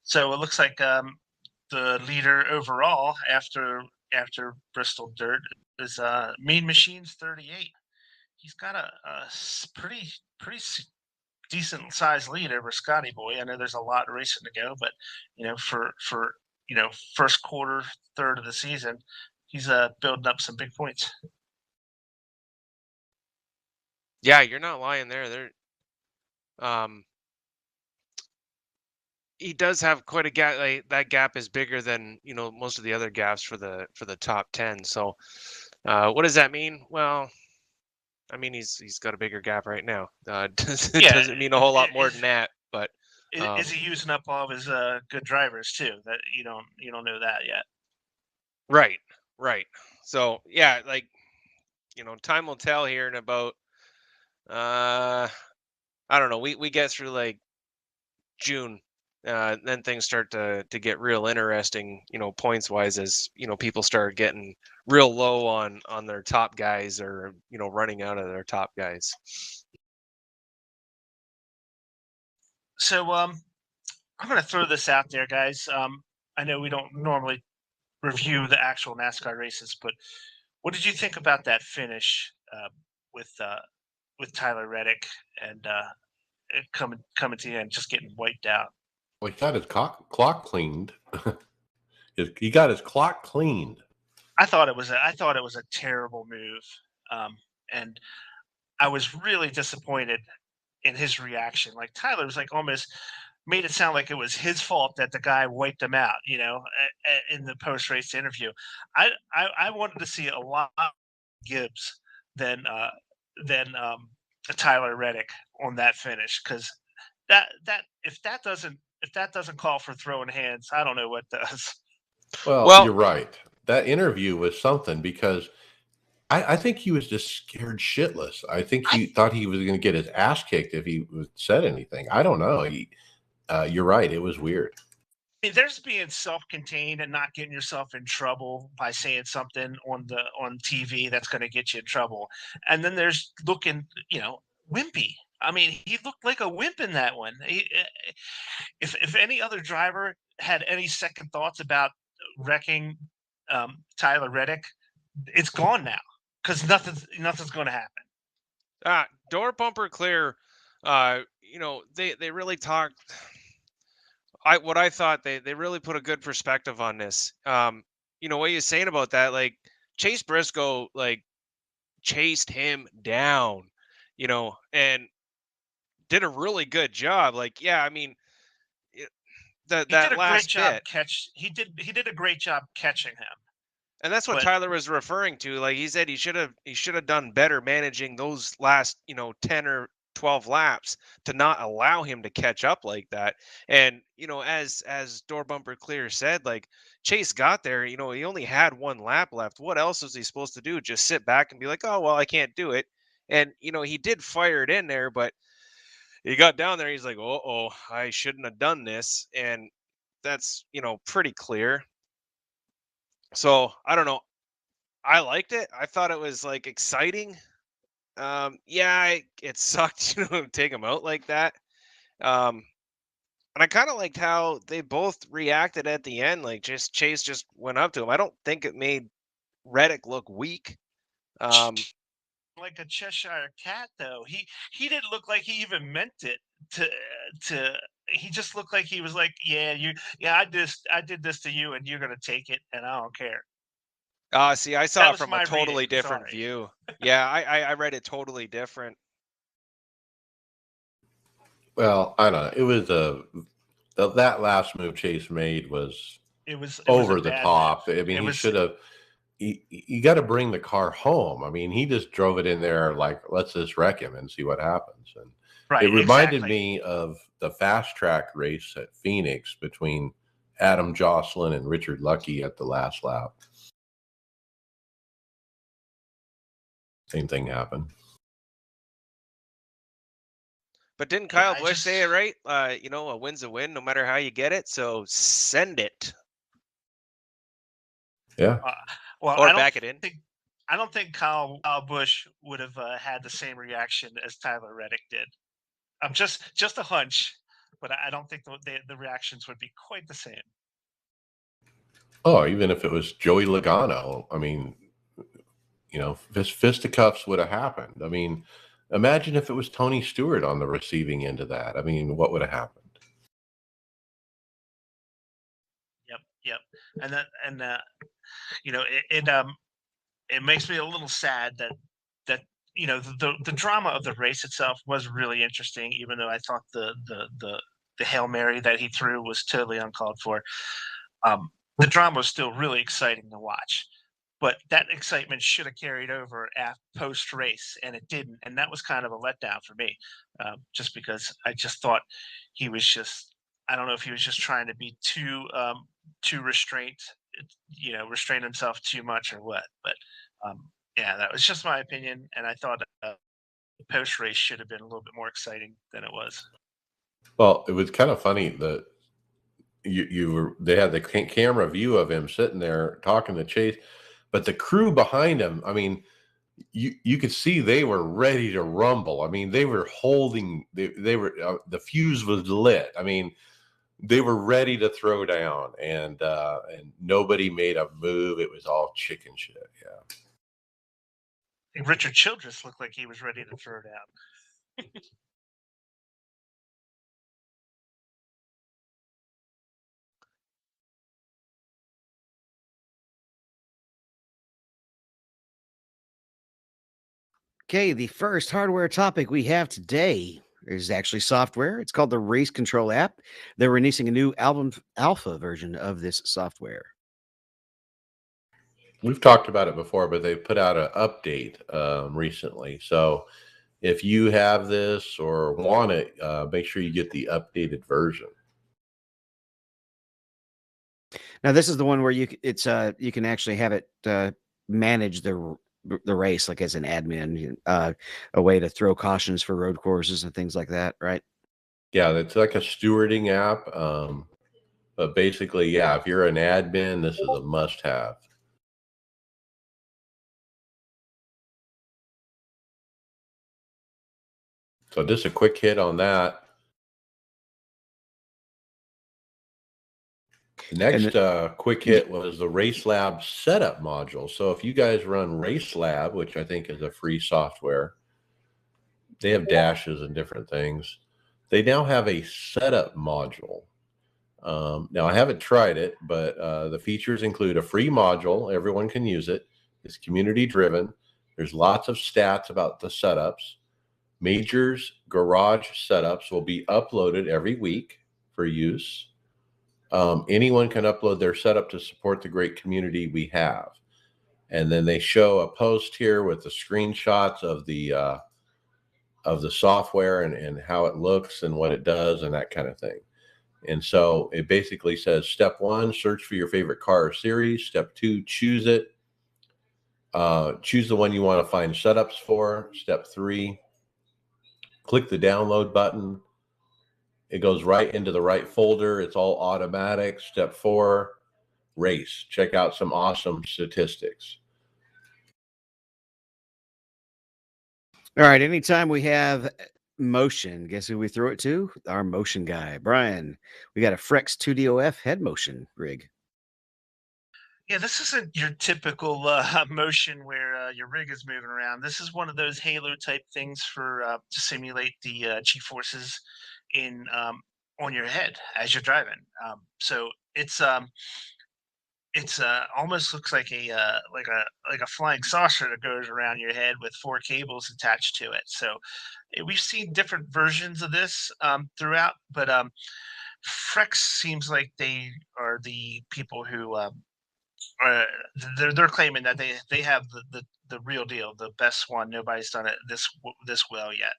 So it looks like the leader overall after Bristol Dirt is Mean Machines 38. He's got a pretty decent sized lead over Scotty Boy. I know there's a lot of racing to go, but for first quarter, third of the season, he's building up some big points. Yeah, you're not lying there. He does have quite a gap. Like, that gap is bigger than most of the other gaps for the top 10. So, what does that mean? Well, I mean he's got a bigger gap right now. It doesn't mean a whole lot more than that. But is he using up all of his good drivers too? That you don't know that yet. Right. So yeah, like time will tell here in about I don't know. We get through like June. Then things start to get real interesting, points wise, as people start getting real low on their top guys, or running out of their top guys. So I'm going to throw this out there, guys. I know we don't normally review the actual NASCAR races, but what did you think about that finish with Tyler Reddick and coming to the end, just getting wiped out? Well, he got his clock cleaned. He got his clock cleaned. I thought it was a terrible move, and I was really disappointed in his reaction. Like Tyler was like almost made it sound like it was his fault that the guy wiped him out. In the post race interview, I wanted to see a lot of Gibbs than Tyler Reddick on that finish, because if that doesn't call for throwing hands, I don't know what does. Well, you're right. That interview was something, because I think he was just scared shitless. I think he thought he was going to get his ass kicked if he said anything. I don't know. You're right. It was weird. I mean, there's being self-contained and not getting yourself in trouble by saying something on TV that's going to get you in trouble, and then there's looking, wimpy. I mean, he looked like a wimp in that one. If any other driver had any second thoughts about wrecking Tyler Reddick, it's gone now, because nothing's going to happen. Door bumper clear. They really talked. What I thought, they really put a good perspective on this. What you're saying about that, like Chase Briscoe, like chased him down, and did a really good job. Like, yeah, I mean, that last bit. He did a great job catching him. And that's what Tyler was referring to. Like he said, he should have done better managing those last 10 or 12 laps to not allow him to catch up like that. And as Door Bumper Clear said, like Chase got there, he only had 1 lap left. What else was he supposed to do? Just sit back and be like, oh well, I can't do it. And he did fire it in there, but he got down there. He's like, oh, I shouldn't have done this, and that's pretty clear. So I don't know. I liked it. I thought it was like exciting. It sucked to take him out like that. And I kind of liked how they both reacted at the end. Like Chase just went up to him. I don't think it made Reddick look weak. Like a Cheshire cat, though. He didn't look like he even meant it to. He just looked like he was like, yeah, I did this to you, and you're gonna take it, and I don't care. See, I saw That it was from a my totally reading, different sorry. view. Yeah, I read it totally different. Well, I don't know. It was that last move Chase made was It was over a the bad top. move. I mean, It he was should have. You got to bring the car home. I mean, he just drove it in there like, let's just wreck him and see what happens. And right. it reminded Exactly. me of the fast track race at Phoenix between Adam Jocelyn and Richard Lucky at the last lap. Same thing happened. But didn't Yeah, Kyle I Busch just- say it right? A win's a win, no matter how you get it. So send it Yeah. Well, or back it in. I don't think Kyle Busch would have had the same reaction as Tyler Reddick did. Just a hunch, but I don't think the reactions would be quite the same. Oh, even if it was Joey Logano, I mean, fisticuffs would have happened. I mean, imagine if it was Tony Stewart on the receiving end of that. I mean, what would have happened? Yep. It makes me a little sad that the drama of the race itself was really interesting, even though I thought the Hail Mary that he threw was totally uncalled for. The drama was still really exciting to watch, but that excitement should have carried over post race, and it didn't, and that was kind of a letdown for me, just because I just thought he was just. I don't know if he was just trying to be too restrained, restrain himself too much or what, but yeah, that was just my opinion, and I thought the post race should have been a little bit more exciting than it was. Well, it was kind of funny that they had the camera view of him sitting there talking to Chase, but the crew behind him, I mean, you could see they were ready to rumble. I mean, they were holding, they were the fuse was lit. I mean, they were ready to throw down, and nobody made a move. It was all chicken shit. Yeah. I think Richard Childress looked like he was ready to throw down. Okay, the first hardware topic we have today is actually software. It's called the Race Control app. They're releasing a new alpha version of this software. We've talked about it before, but they put out an update recently. So if you have this or want it, make sure you get the updated version. Now, this is the one where you can actually have it manage the race, like as an admin, a way to throw cautions for road courses and things like that, right? Yeah, it's like a stewarding app. But basically, yeah, if you're an admin, this is a must-have. So just a quick hit on that. The next quick hit was the Race Lab setup module. So if you guys run Race Lab, which I think is a free software, they have dashes and different things. They now have a setup module. Now, I haven't tried it, but the features include a free module. Everyone can use it. It's community driven. There's lots of stats about the setups. Majors garage setups will be uploaded every week for use. Anyone can upload their setup to support the great community we have. And then they show a post here with the screenshots of the software and how it looks and what it does and that kind of thing. And so it basically says, step 1, search for your favorite car or series. Step 2, choose it. Choose the one you want to find setups for. Step 3, click the download button. It goes right into the right folder. It's all automatic. Step 4, race. Check out some awesome statistics. All right. Anytime we have motion, guess who we throw it to? Our motion guy, Brian. We got a Frex 2DOF head motion rig. Yeah, this isn't your typical motion where your rig is moving around. This is one of those Halo type things for to simulate the G forces in on your head as you're driving. So it's almost looks like a flying saucer that goes around your head with four cables attached to it. So we've seen different versions of this throughout, but Frex seems like they are the people who uh, they're claiming that they have the real deal, the best one. Nobody's done it this well yet.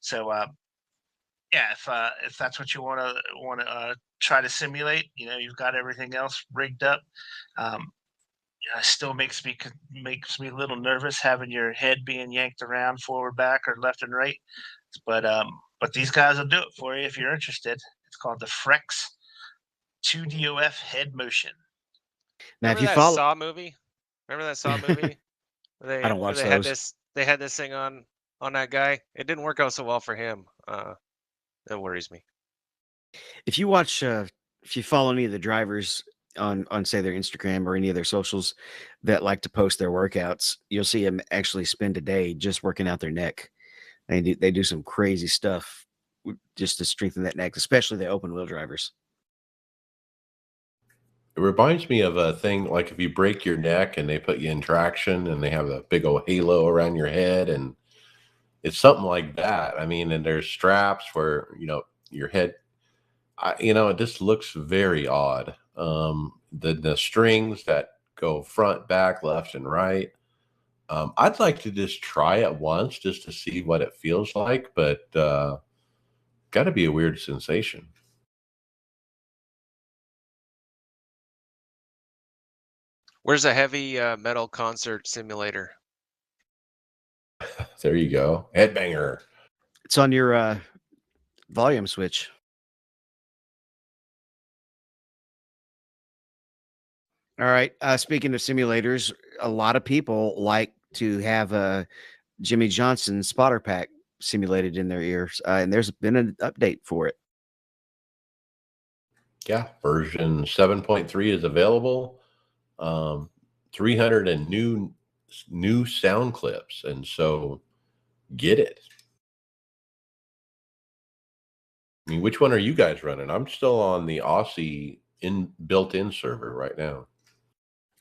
So yeah, if that's what you want to try to simulate, you've got everything else rigged up. Um, yeah, it still makes me a little nervous having your head being yanked around forward, back, or left and right. But these guys will do it for you if you're interested. It's called the Frex 2DOF head motion. Now, if Remember you that follow, Saw movie? Remember that Saw movie? I don't Where watch they had those. this thing on that guy. It didn't work out so well for him. That worries me. If you watch, if you follow any of the drivers on say their Instagram or any of their socials that like to post their workouts, you'll see them actually spend a day just working out their neck. They do some crazy stuff just to strengthen that neck, especially the open wheel drivers. It reminds me of a thing like if you break your neck and they put you in traction and they have a big old halo around your head, and it's something like that. I mean, and there's straps where, your head, it just looks very odd. The strings that go front, back, left, and right. I'd like to just try it once just to see what it feels like, but got to be a weird sensation. Where's a heavy metal concert simulator? There you go. Headbanger. It's on your volume switch. All right. Speaking of simulators, a lot of people like to have a Jimmy Johnson spotter pack simulated in their ears, and there's been an update for it. Yeah, version 7.3 is available. 300 and new sound clips, and so get it. I mean, which one are you guys running? I'm still on the Aussie built-in server right now.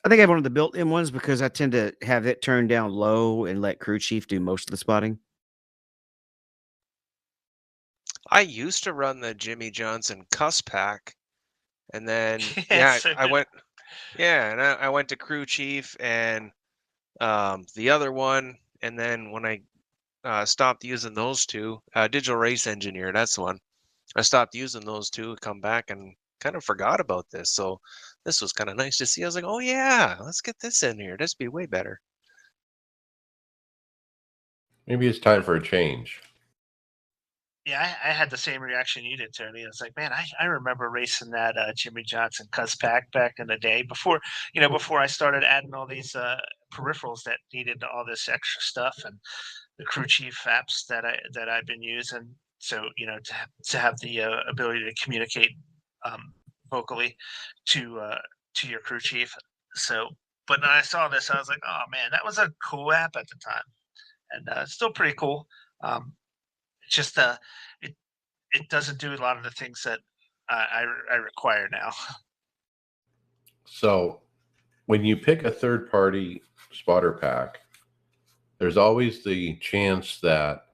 I think I have one of the built-in ones because I tend to have it turned down low and let crew chief do most of the spotting. I used to run the Jimmy Johnson cuss pack, and then Yeah, yeah, so I went I went to crew chief and the other one, and then when I stopped using those two, digital race engineer, that's the one. I stopped using those two, come back and kind of forgot about this. So this was kind of nice to see. I was like, oh yeah, let's get this in here. This be way better. Maybe it's time for a change. yeah, I had the same reaction you did, Tony. It's like, man, I remember racing that Jimmy Johnson cuss pack back in the day before I started adding all these peripherals that needed all this extra stuff and the crew chief apps that I've been using. So to have the ability to communicate um, vocally to your crew chief. So, but when I saw this, I was like, oh man, that was a cool app at the time, and it's still pretty cool. Um, it's just it it doesn't do a lot of the things that I require now. So when you pick a third-party spotter pack, there's always the chance that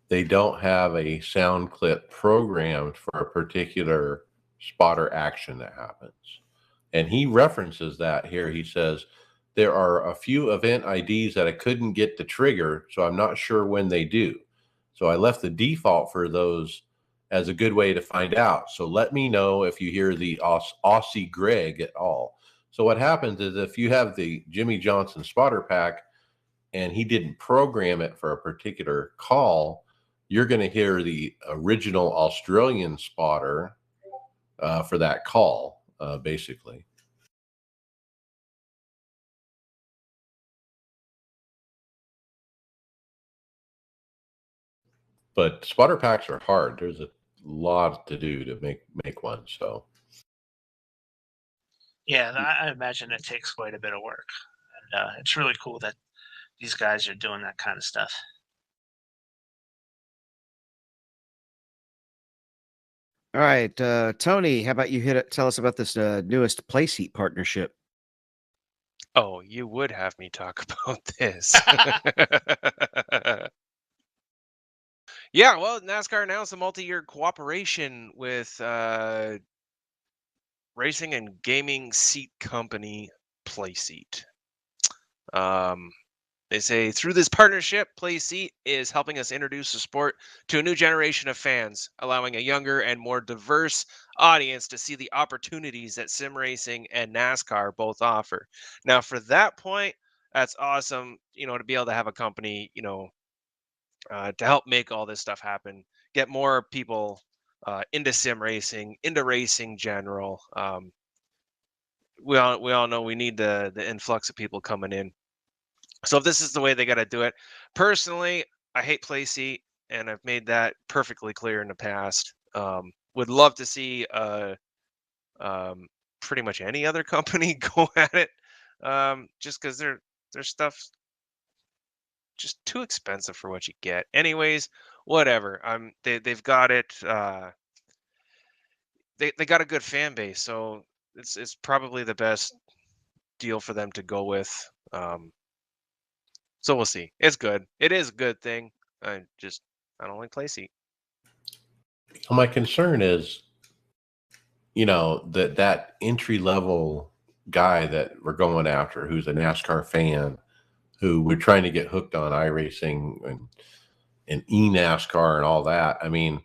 they don't have a sound clip programmed for a particular spotter action that happens. And he references that here. He says, there are a few event IDs that I couldn't get to trigger, so I'm not sure when they do. So I left the default for those as a good way to find out. So let me know if you hear the Aussie Greg at all. So what happens is if you have the Jimmy Johnson spotter pack and he didn't program it for a particular call, you're going to hear the original Australian spotter for that call, basically. But spotter packs are hard. There's a lot to do to make one. So Yeah, I imagine it takes quite a bit of work. And, it's really cool that these guys are doing that kind of stuff. All right, Tony, how about you tell us about this newest Playseat partnership? Oh, you would have me talk about this. Yeah, well, NASCAR announced a multi-year cooperation with racing and gaming seat company Playseat. Um, They say through this partnership, Playseat is helping us introduce the sport to a new generation of fans, allowing a younger and more diverse audience to see the opportunities that sim racing and NASCAR both offer. Now, for that point, that's awesome, to be able to have a company, to help make all this stuff happen, get more people into sim racing, into racing general. We all know we need the influx of people coming in. So if this is the way they got to do it, personally, I hate Playseat, and I've made that perfectly clear in the past. Would love to see um, pretty much any other company go at it, just because their stuff's just too expensive for what you get. Anyways, whatever. They've got it. They got a good fan base, so it's probably the best deal for them to go with. So we'll see. It's good. It is a good thing. I don't like Playseat. My concern is, that entry level guy that we're going after, who's a NASCAR fan, who we're trying to get hooked on iRacing and e-NASCAR and all that. I mean,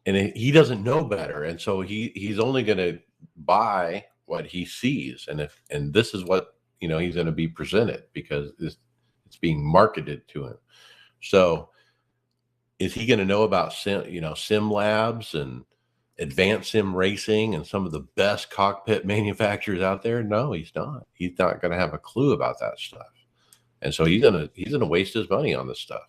and he doesn't know better, and so he's only going to buy what he sees, and this is what he's going to be presented because it's being marketed to him. So is he going to know about sim labs and advanced sim racing and some of the best cockpit manufacturers out there? No, he's not. He's not going to have a clue about that stuff, and so he's gonna waste his money on this stuff.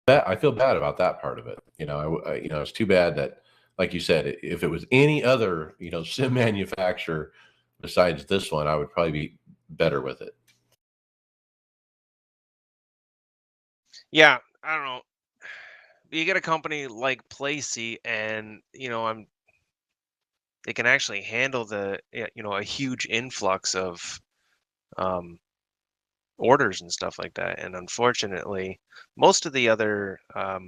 I feel bad about that part of it. It's too bad that, like you said, if it was any other sim manufacturer besides this one, I would probably be better with it. Yeah, I don't know. You get a company like Playseat, and they can actually handle a huge influx of um, orders and stuff like that. And unfortunately, most of the other uh,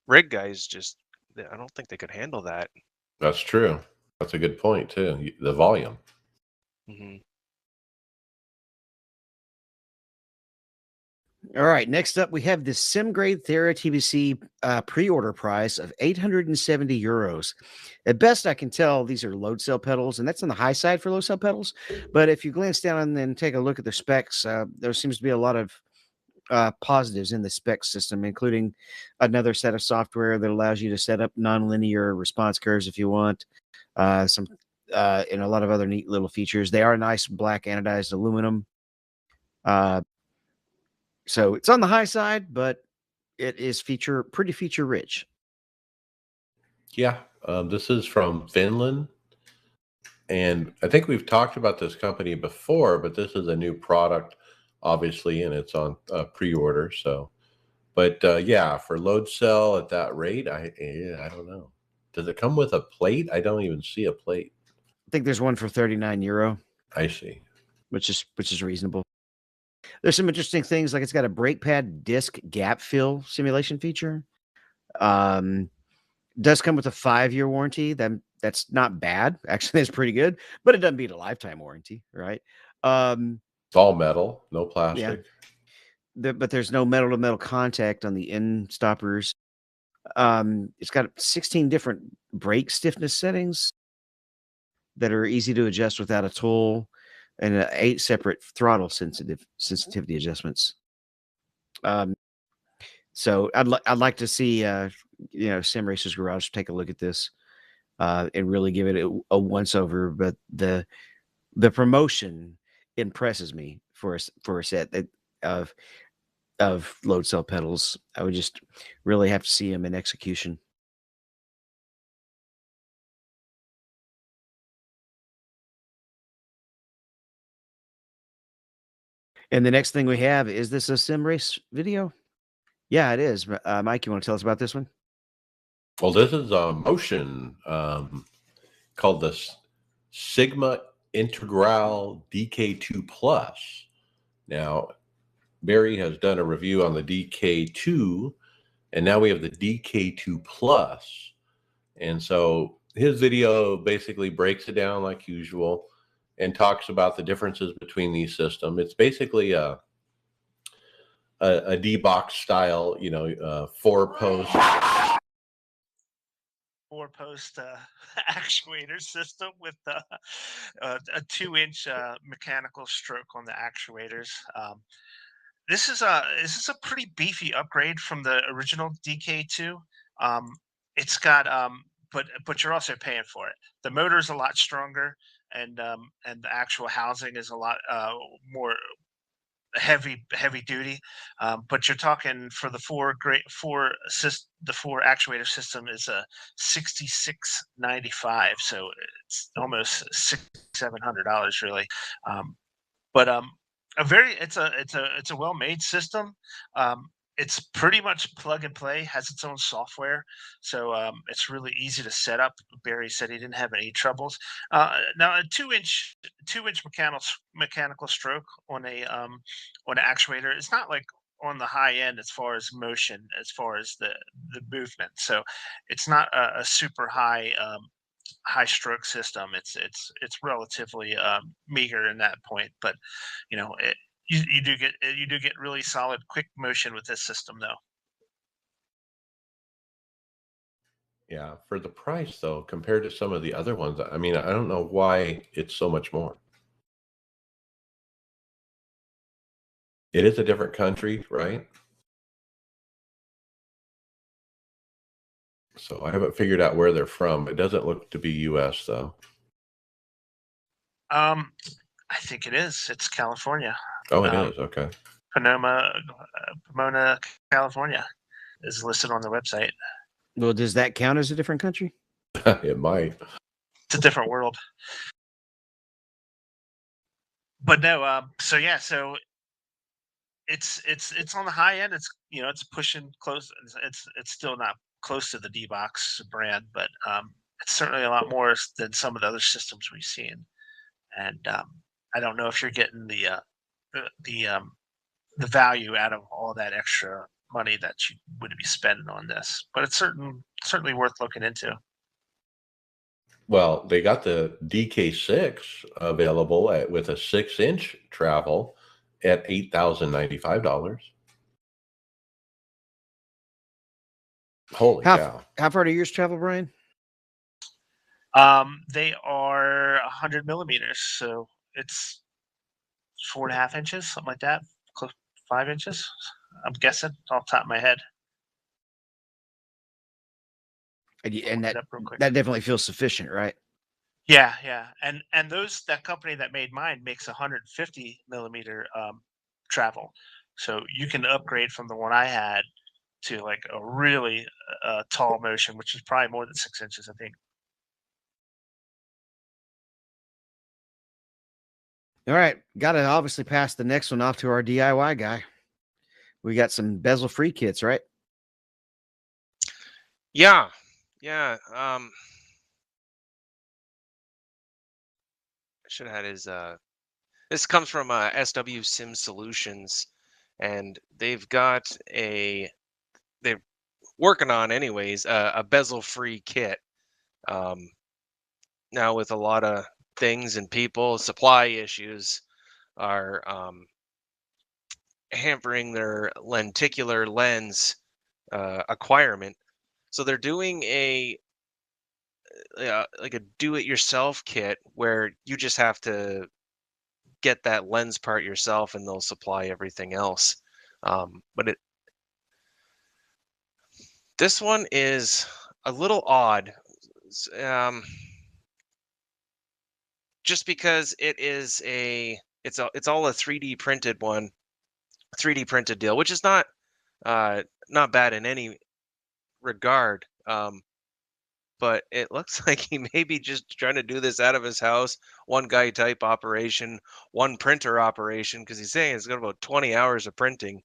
rig guys I don't think they could handle that. That's true. That's a good point too. The volume. Hmm. All right, next up we have the SimGrade Thera TBC pre-order price of 870 euros. At best I can tell, these are load cell pedals, and that's on the high side for load cell pedals. But if you glance down and then take a look at the specs, there seems to be a lot of positives in the spec system, including another set of software that allows you to set up nonlinear response curves if you want. Some and a lot of other neat little features. They are nice black anodized aluminum. So it's on the high side, but it is pretty feature rich. Yeah, this is from Finland, and I think we've talked about this company before, but this is a new product, obviously, and it's on pre-order. So, but yeah, for load cell at that rate, I don't know. Does it come with a plate? I don't even see a plate. I think there's one for 39 euro, I see. which is reasonable. There's some interesting things, like it's got a brake pad disc gap fill simulation feature. Um, does come with a 5-year warranty. That's not bad. Actually, that's pretty good, but it doesn't beat a lifetime warranty, right? It's all metal, no Yeah. plastic. But there's no metal to metal contact on the end stoppers. It's got 16 different brake stiffness settings that are easy to adjust without a tool, and 8 separate throttle sensitivity adjustments. So I'd like to see Sim Racers Garage take a look at this and really give it a once over. But the promotion impresses me for a set of load cell pedals. I would just really have to see them in execution. And the next thing we have, is this a sim race video? Yeah, it is. Mike, you want to tell us about this one? Well, this is a motion called the Sigma Integral DK2 Plus. Now, Barry has done a review on the DK2, and now we have the DK2 Plus. And so his video basically breaks it down like usual and talks about the differences between these systems. It's basically a D-box style, 4-post. 4-post actuator system with a 2-inch mechanical stroke on the actuators. This is a pretty beefy upgrade from the original DK2. It's got but you're also paying for it. The motor's a lot stronger, and the actual housing is a lot more heavy duty. But you're talking for the the 4 actuator system is a 6695, so it's almost $600-700 really. But a very it's a well-made system. It's pretty much plug and play, has its own software, so it's really easy to set up. Barry said he didn't have any troubles. Now a 2-inch mechanical stroke on an actuator, it's not like on the high end as far as motion, as far as the movement. So it's not a super high stroke system. It's relatively meager in that point, but you do get really solid quick motion with this system though. Yeah, for the price though, compared to some of the other ones, I mean, I don't know why it's so much more. It is a different country, right? So I haven't figured out where they're from. It doesn't look to be US though. I think it is. It's California. Oh, it is. Okay. Pomona, California is listed on the website. Well, does that count as a different country? It might. It's a different world. But no, so yeah, so it's on the high end. It's pushing close. It's still not close to the D-Box brand, but it's certainly a lot more than some of the other systems we've seen. And I don't know if you're getting the value out of all that extra money that you would be spending on this, but it's certainly worth looking into. Well, they got the DK6 available with a 6-inch travel at $8,095. Holy cow. How far do yours travel, Brian? They are 100 millimeters, so it's 4.5 inches, something like that, close 5 inches. I'm guessing off the top of my head. And that Look it up real quick. that definitely feels sufficient, right? Yeah, and that company that made mine makes 150 millimeter travel, so you can upgrade from the one I had to like a really tall motion, which is probably more than 6 inches, I think. All right, got to obviously pass the next one off to our DIY guy. We got some bezel-free kits, right? Yeah. I should have had his. This comes from SW Sim Solutions, and they've got they're working on anyways a bezel-free kit. Now with a lot of things and people, supply issues are hampering their lenticular lens acquirement. So they're doing like a do-it-yourself kit where you just have to get that lens part yourself, and they'll supply everything else. But this one is a little odd, just because it's all a 3D printed one, 3D printed deal, which is not bad in any regard. but it looks like he may be just trying to do this out of his house, one guy type operation, one printer operation, because he's saying it's got about 20 hours of printing.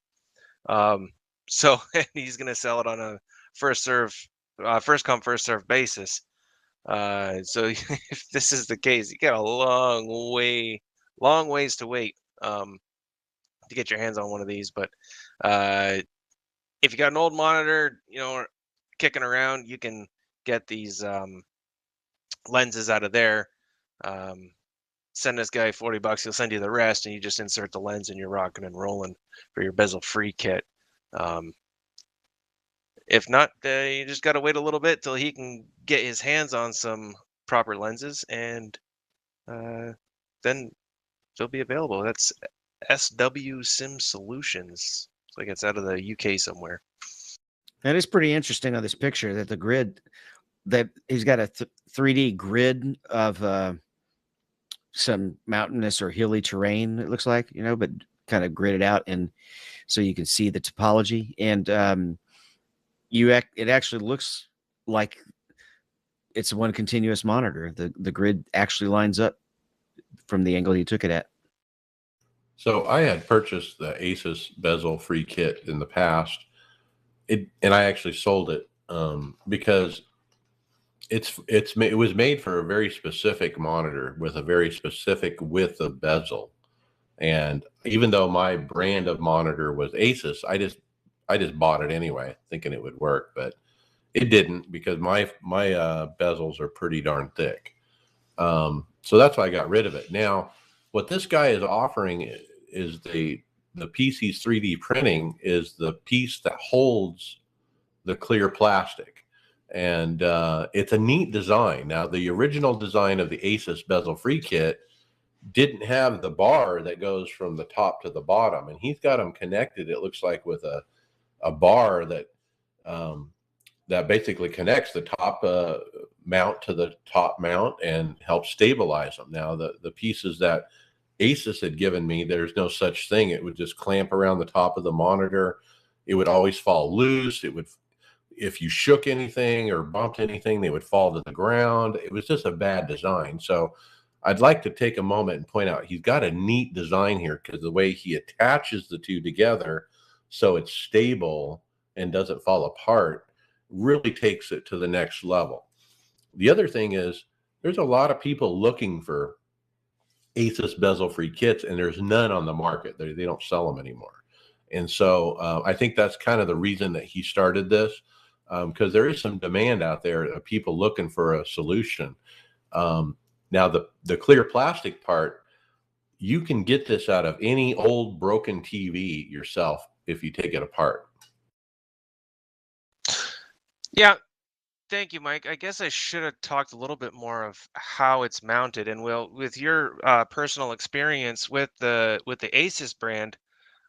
So and he's going to sell it on a first come, first serve basis. So if this is the case, you got a long ways to wait to get your hands on one of these. But if you got an old monitor, kicking around, you can get these lenses out of there. Send this guy $40, he'll send you the rest, and you just insert the lens and you're rocking and rolling for your bezel-free kit. If not, you just got to wait a little bit till he can get his hands on some proper lenses, and then they'll be available. That's SW Sim Solutions. It's like it's out of the UK somewhere. That is pretty interesting on this picture that the grid, that he's got a 3D grid of some mountainous or hilly terrain, it looks like, but kind of gridded out, and so you can see the topology. And it actually looks like it's one continuous monitor. The grid actually lines up from the angle you took it at. So I had purchased the Asus bezel-free kit in the past, and I actually sold it because it was made for a very specific monitor with a very specific width of bezel. And even though my brand of monitor was Asus, I just bought it anyway, thinking it would work, but it didn't, because my bezels are pretty darn thick. So that's why I got rid of it. Now, what this guy is offering is the PC's 3D printing is the piece that holds the clear plastic. And it's a neat design. Now, the original design of the Asus bezel-free kit didn't have the bar that goes from the top to the bottom, and he's got them connected, it looks like, with a bar that that basically connects the top mount to the top mount and helps stabilize them. Now, the pieces that Asus had given me, there's no such thing. It would just clamp around the top of the monitor. It would always fall loose. It would, if you shook anything or bumped anything, they would fall to the ground. It was just a bad design. So I'd like to take a moment and point out he's got a neat design here, because the way he attaches the two together so it's stable and doesn't fall apart really takes it to the next level. The other thing is, there's a lot of people looking for Asus bezel-free kits, and there's none on the market. They don't sell them anymore. And so I think that's kind of the reason that he started this, because there is some demand out there of people looking for a solution. Now, the clear plastic part, you can get this out of any old broken TV yourself if you take it apart. Yeah. Thank you, Mike. I guess I should have talked a little bit more of how it's mounted. And with your personal experience with the Asus brand,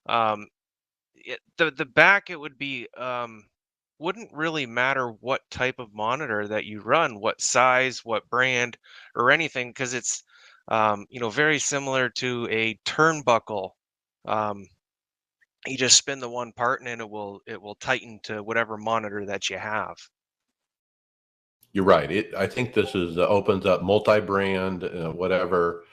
the back, it would be wouldn't really matter what type of monitor that you run, what size, what brand, or anything, because it's very similar to a turnbuckle. You just spin the one part, and then it will tighten to whatever monitor that you have. You're right. I think this opens up multi-brand, whatever.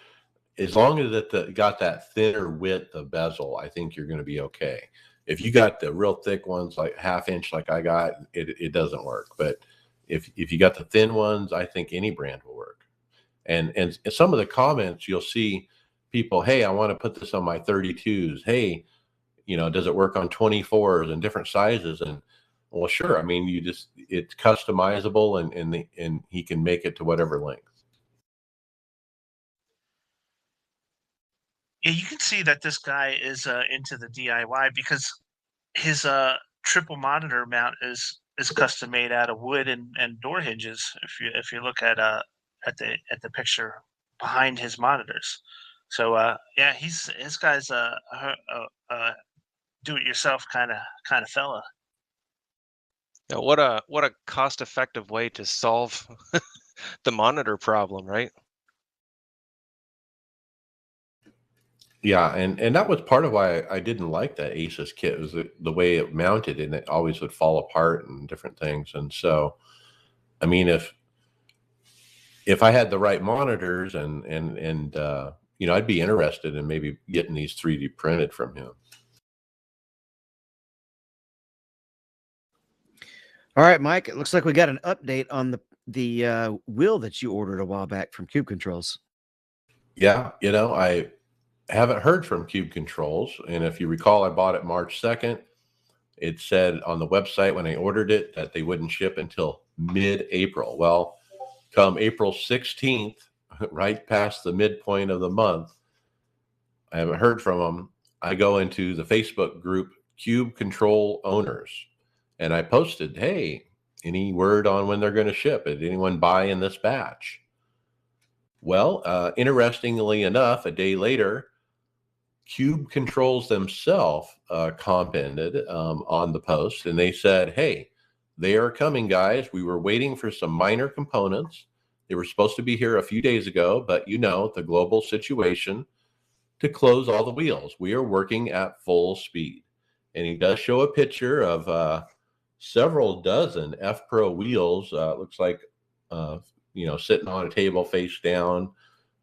As long as it got that thinner width of bezel, I think you're going to be okay. If you got the real thick ones, like half-inch, like I got, it doesn't work. But if you got the thin ones, I think any brand will work. And some of the comments you'll see people, hey, I want to put this on my 32s. Hey, does it work on 24s and different sizes? And well, sure. I mean, it's customizable, and he can make it to whatever length. Yeah, you can see that this guy is into the DIY, because his triple monitor mount is custom made out of wood and door hinges. If you look at the picture behind his monitors, so yeah, this guy's a do-it-yourself kind of fella. Yeah, what a cost-effective way to solve the monitor problem, right? Yeah, and that was part of why I didn't like that Asus kit, was the way it mounted, and it always would fall apart and different things. And so, I mean, if if I had the right monitors and I'd be interested in maybe getting these 3D printed from him. All right, Mike. It looks like we got an update on the wheel that you ordered a while back from Cube Controls. Yeah, I haven't heard from Cube Controls, and if you recall, I bought it March 2nd. It said on the website when I ordered it that they wouldn't ship until mid-April. Well, come April 16th, right past the midpoint of the month, I haven't heard from them. I go into the Facebook group Cube Control Owners, and I posted, hey, any word on when they're going to ship? Did anyone buy in this batch? Well, interestingly enough, a day later, Cube Controls themselves commented on the post, and they said, hey, they are coming, guys. We were waiting for some minor components. They were supposed to be here a few days ago, but the global situation to close all the wheels. We are working at full speed. And he does show a picture of several dozen F Pro wheels. Looks like, sitting on a table face down,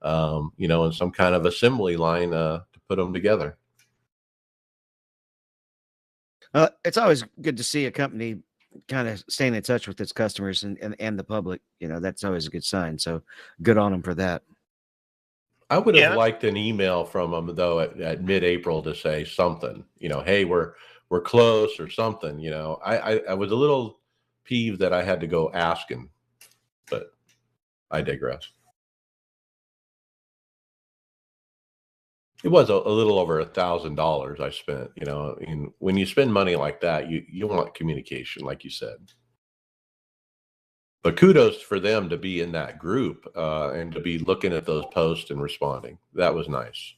in some kind of assembly line to put them together. It's always good to see a company kind of staying in touch with its customers and the public. That's always a good sign. So good on them for that. I would have liked an email from them though at mid-April to say something, hey, we're close or something. I was a little peeved that I had to go asking, but I digress. It was a little over $1,000 I spent. When you spend money like that, you want communication, like you said. But kudos for them to be in that group and to be looking at those posts and responding. That was nice.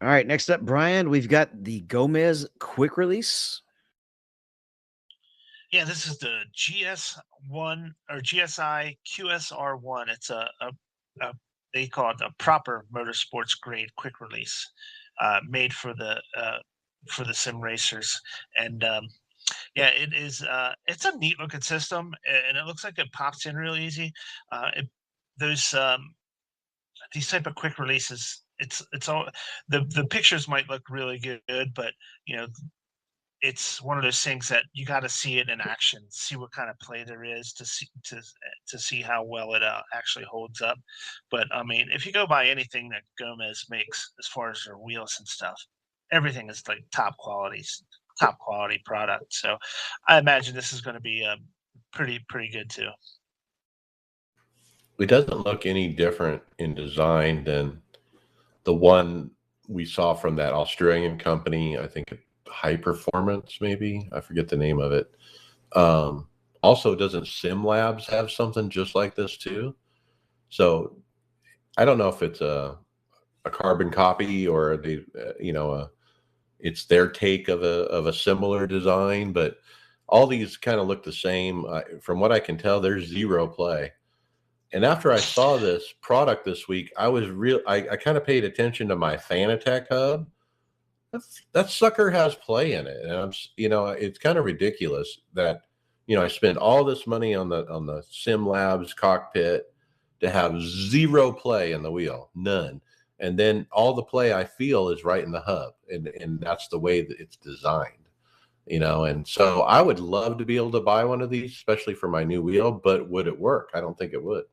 All right, next up, Brian, we've got the Gomez quick release. Yeah, this is the GS1 or GSI QSR1. It's a they call it a proper motorsports grade quick release, made for the sim racers. And yeah, it is. It's a neat looking system, and it looks like it pops in real easy. Those these type of quick releases. It's all the pictures might look really good, but it's one of those things that you got to see it in action, see what kind of play there is to see how well it actually holds up. But I mean, if you go by anything that Gomez makes as far as their wheels and stuff, everything is like top quality product. So I imagine this is going to be pretty good too. It doesn't look any different in design than the one we saw from that Australian company. I think High Performance, maybe. I forget the name of it. Also, doesn't Sim Labs have something just like this too? So I don't know if it's a carbon copy or they, it's their take of a similar design, but all these kind of look the same. From what I can tell, there's zero play. And after I saw this product this week, I kind of paid attention to my Fanatec hub. That sucker has play in it, and it's kind of ridiculous that I spend all this money on the Sim Labs cockpit to have zero play in the wheel, none, and then all the play I feel is right in the hub, and that's the way that it's designed. And so I would love to be able to buy one of these, especially for my new wheel, but would it work? I don't think it would.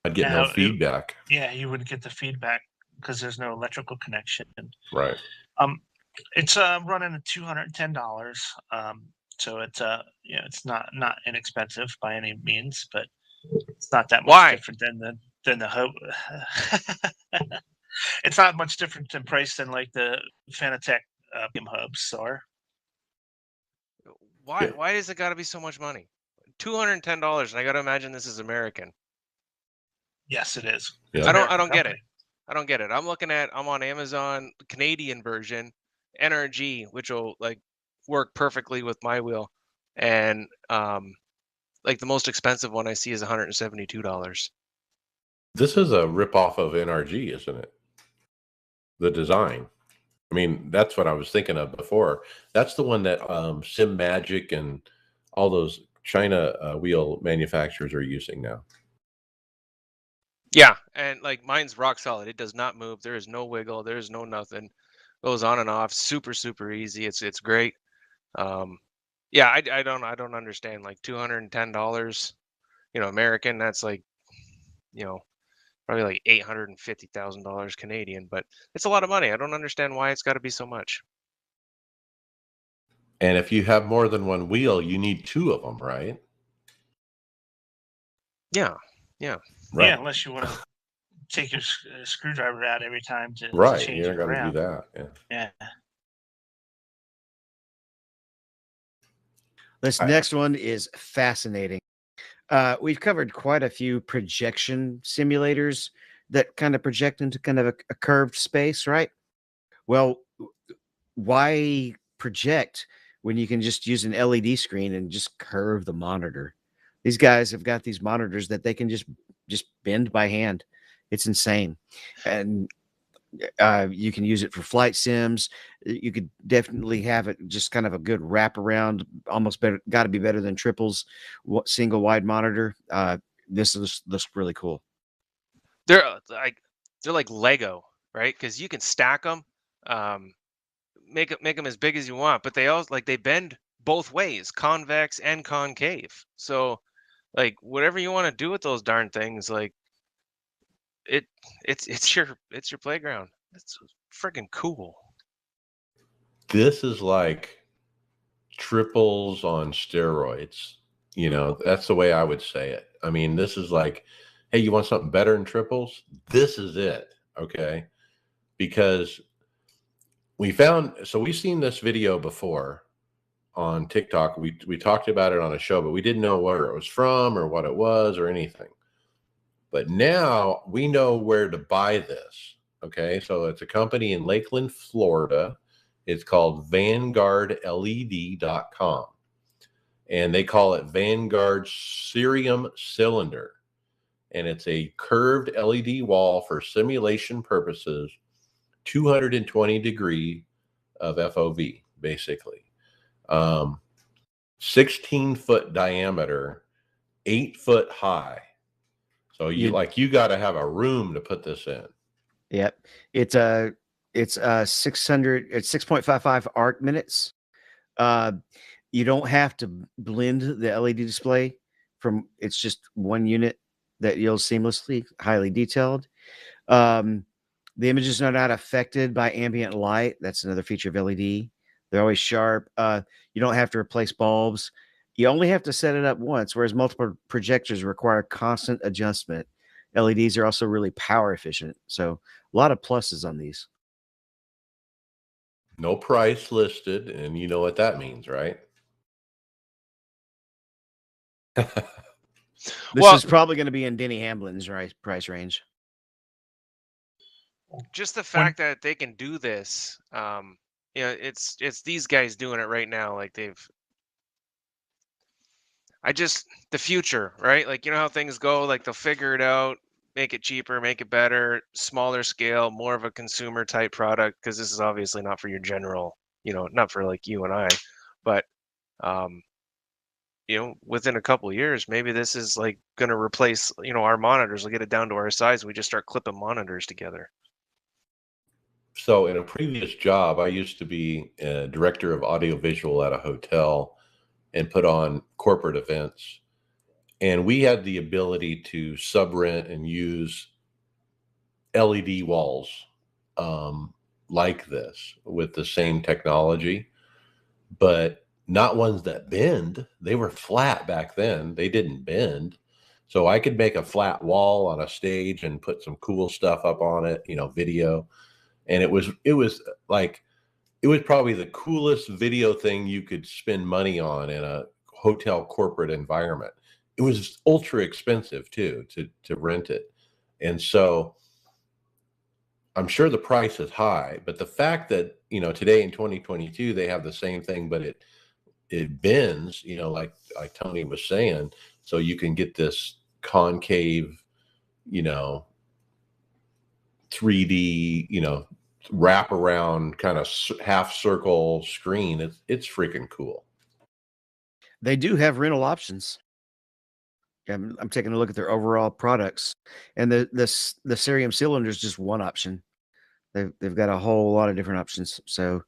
I'd get no feedback. Yeah, you wouldn't get the feedback because there's no electrical connection. Right. It's running at $210. So it's it's not inexpensive by any means, but it's not that much different than the hub. It's not much different in price than like the Fanatec hubs are. Why does it got to be so much money? $210, and I got to imagine this is American. Yes, it is. Yeah. I don't get it. I don't get it. I'm on Amazon, Canadian version, NRG, which will work perfectly with my wheel, and the most expensive one I see is $172. This is a ripoff of NRG, isn't it? The design. I mean, that's what I was thinking of before. That's the one that Sim Magic and all those China wheel manufacturers are using now. Yeah, and like mine's rock solid. It does not move. There is no wiggle. There is no nothing. Goes on and off. Super super easy. It's great. Yeah, I don't understand like $210. American. That's like probably like $850,000 Canadian. But it's a lot of money. I don't understand why it's got to be so much. And if you have more than one wheel, you need two of them, right? Yeah, yeah. Right. Yeah, unless you want to take your screwdriver out every time to Right. change You're it not going to do around. that. Yeah. Yeah. This next one is fascinating. We've covered quite a few projection simulators that kind of project into kind of a curved space, right? Well, why project when you can just use an LED screen and just curve the monitor? These guys have got these monitors that they can just bend by hand. It's insane. And you can use it for flight sims. You could definitely have it just kind of a good wraparound, almost better, got to be better than triples, single wide monitor. This looks really cool. They're like Lego, right? Because you can stack them, make them as big as you want, but they also they bend both ways, convex and concave. So like whatever you want to do with those darn things, like it's your playground. It's freaking cool. This is like triples on steroids. That's the way I would say it. I mean, this is like, hey, you want something better than triples? This is it. Okay. Because we've seen this video before on TikTok. We talked about it on a show, but we didn't know where it was from or what it was or anything. But now we know where to buy this. Okay. So it's a company in Lakeland, Florida. It's called VanguardLED.com. And they call it Vanguard Cerium Cylinder. And it's a curved LED wall for simulation purposes, 220 degree of FOV, basically. 16-foot diameter, 8-foot high. So you got to have a room to put this in. Yep. It's 6.55 arc minutes. You don't have to blend the LED display it's just one unit that yields seamlessly, highly detailed. The images are not affected by ambient light. That's another feature of LED. They're always sharp. You don't have to replace bulbs. You only have to set it up once, whereas multiple projectors require constant adjustment. LEDs are also really power efficient. So a lot of pluses on these. No price listed, and you know what that means, right? This is probably going to be in Denny Hamlin's price range. Just the fact that they can do this, it's these guys doing it right now. Like the future, right? Like, how things go, like they'll figure it out, make it cheaper, make it better, smaller scale, more of a consumer type product. Cause this is obviously not for your general, not for like you and I, but, within a couple of years, maybe this is like going to replace, our monitors. We'll get it down to our size. We just start clipping monitors together. So in a previous job, I used to be a director of audiovisual at a hotel and put on corporate events. And we had the ability to sub-rent and use LED walls like this with the same technology, but not ones that bend. They were flat back then. They didn't bend. So I could make a flat wall on a stage and put some cool stuff up on it, video. And it was probably the coolest video thing you could spend money on in a hotel corporate environment. It was ultra expensive too, to rent it. And so I'm sure the price is high, but the fact that, today in 2022, they have the same thing, but it bends, like Tony was saying, so you can get this concave, 3D, wrap around kind of half circle screen. It's freaking cool. They do have rental options. I'm taking a look at their overall products, and the cerium cylinder is just one option. They've got a whole lot of different options. So,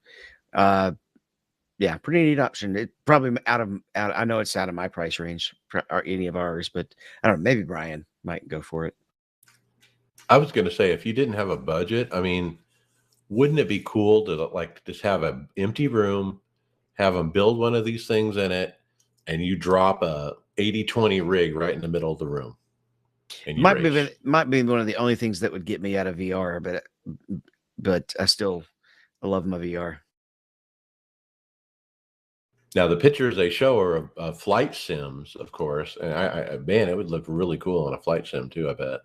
yeah, pretty neat option. It probably out. I know it's out of my price range or any of ours, but I don't know. Maybe Brian might go for it. I was going to say, if you didn't have a budget, I mean, wouldn't it be cool to like just have an empty room, have them build one of these things in it, and you drop a 80-20 rig right in the middle of the room, and you Might race. be one of the only things that would get me out of VR, but I love my VR. Now the pictures they show are of flight sims, of course, and man, it would look really cool on a flight sim too, I bet.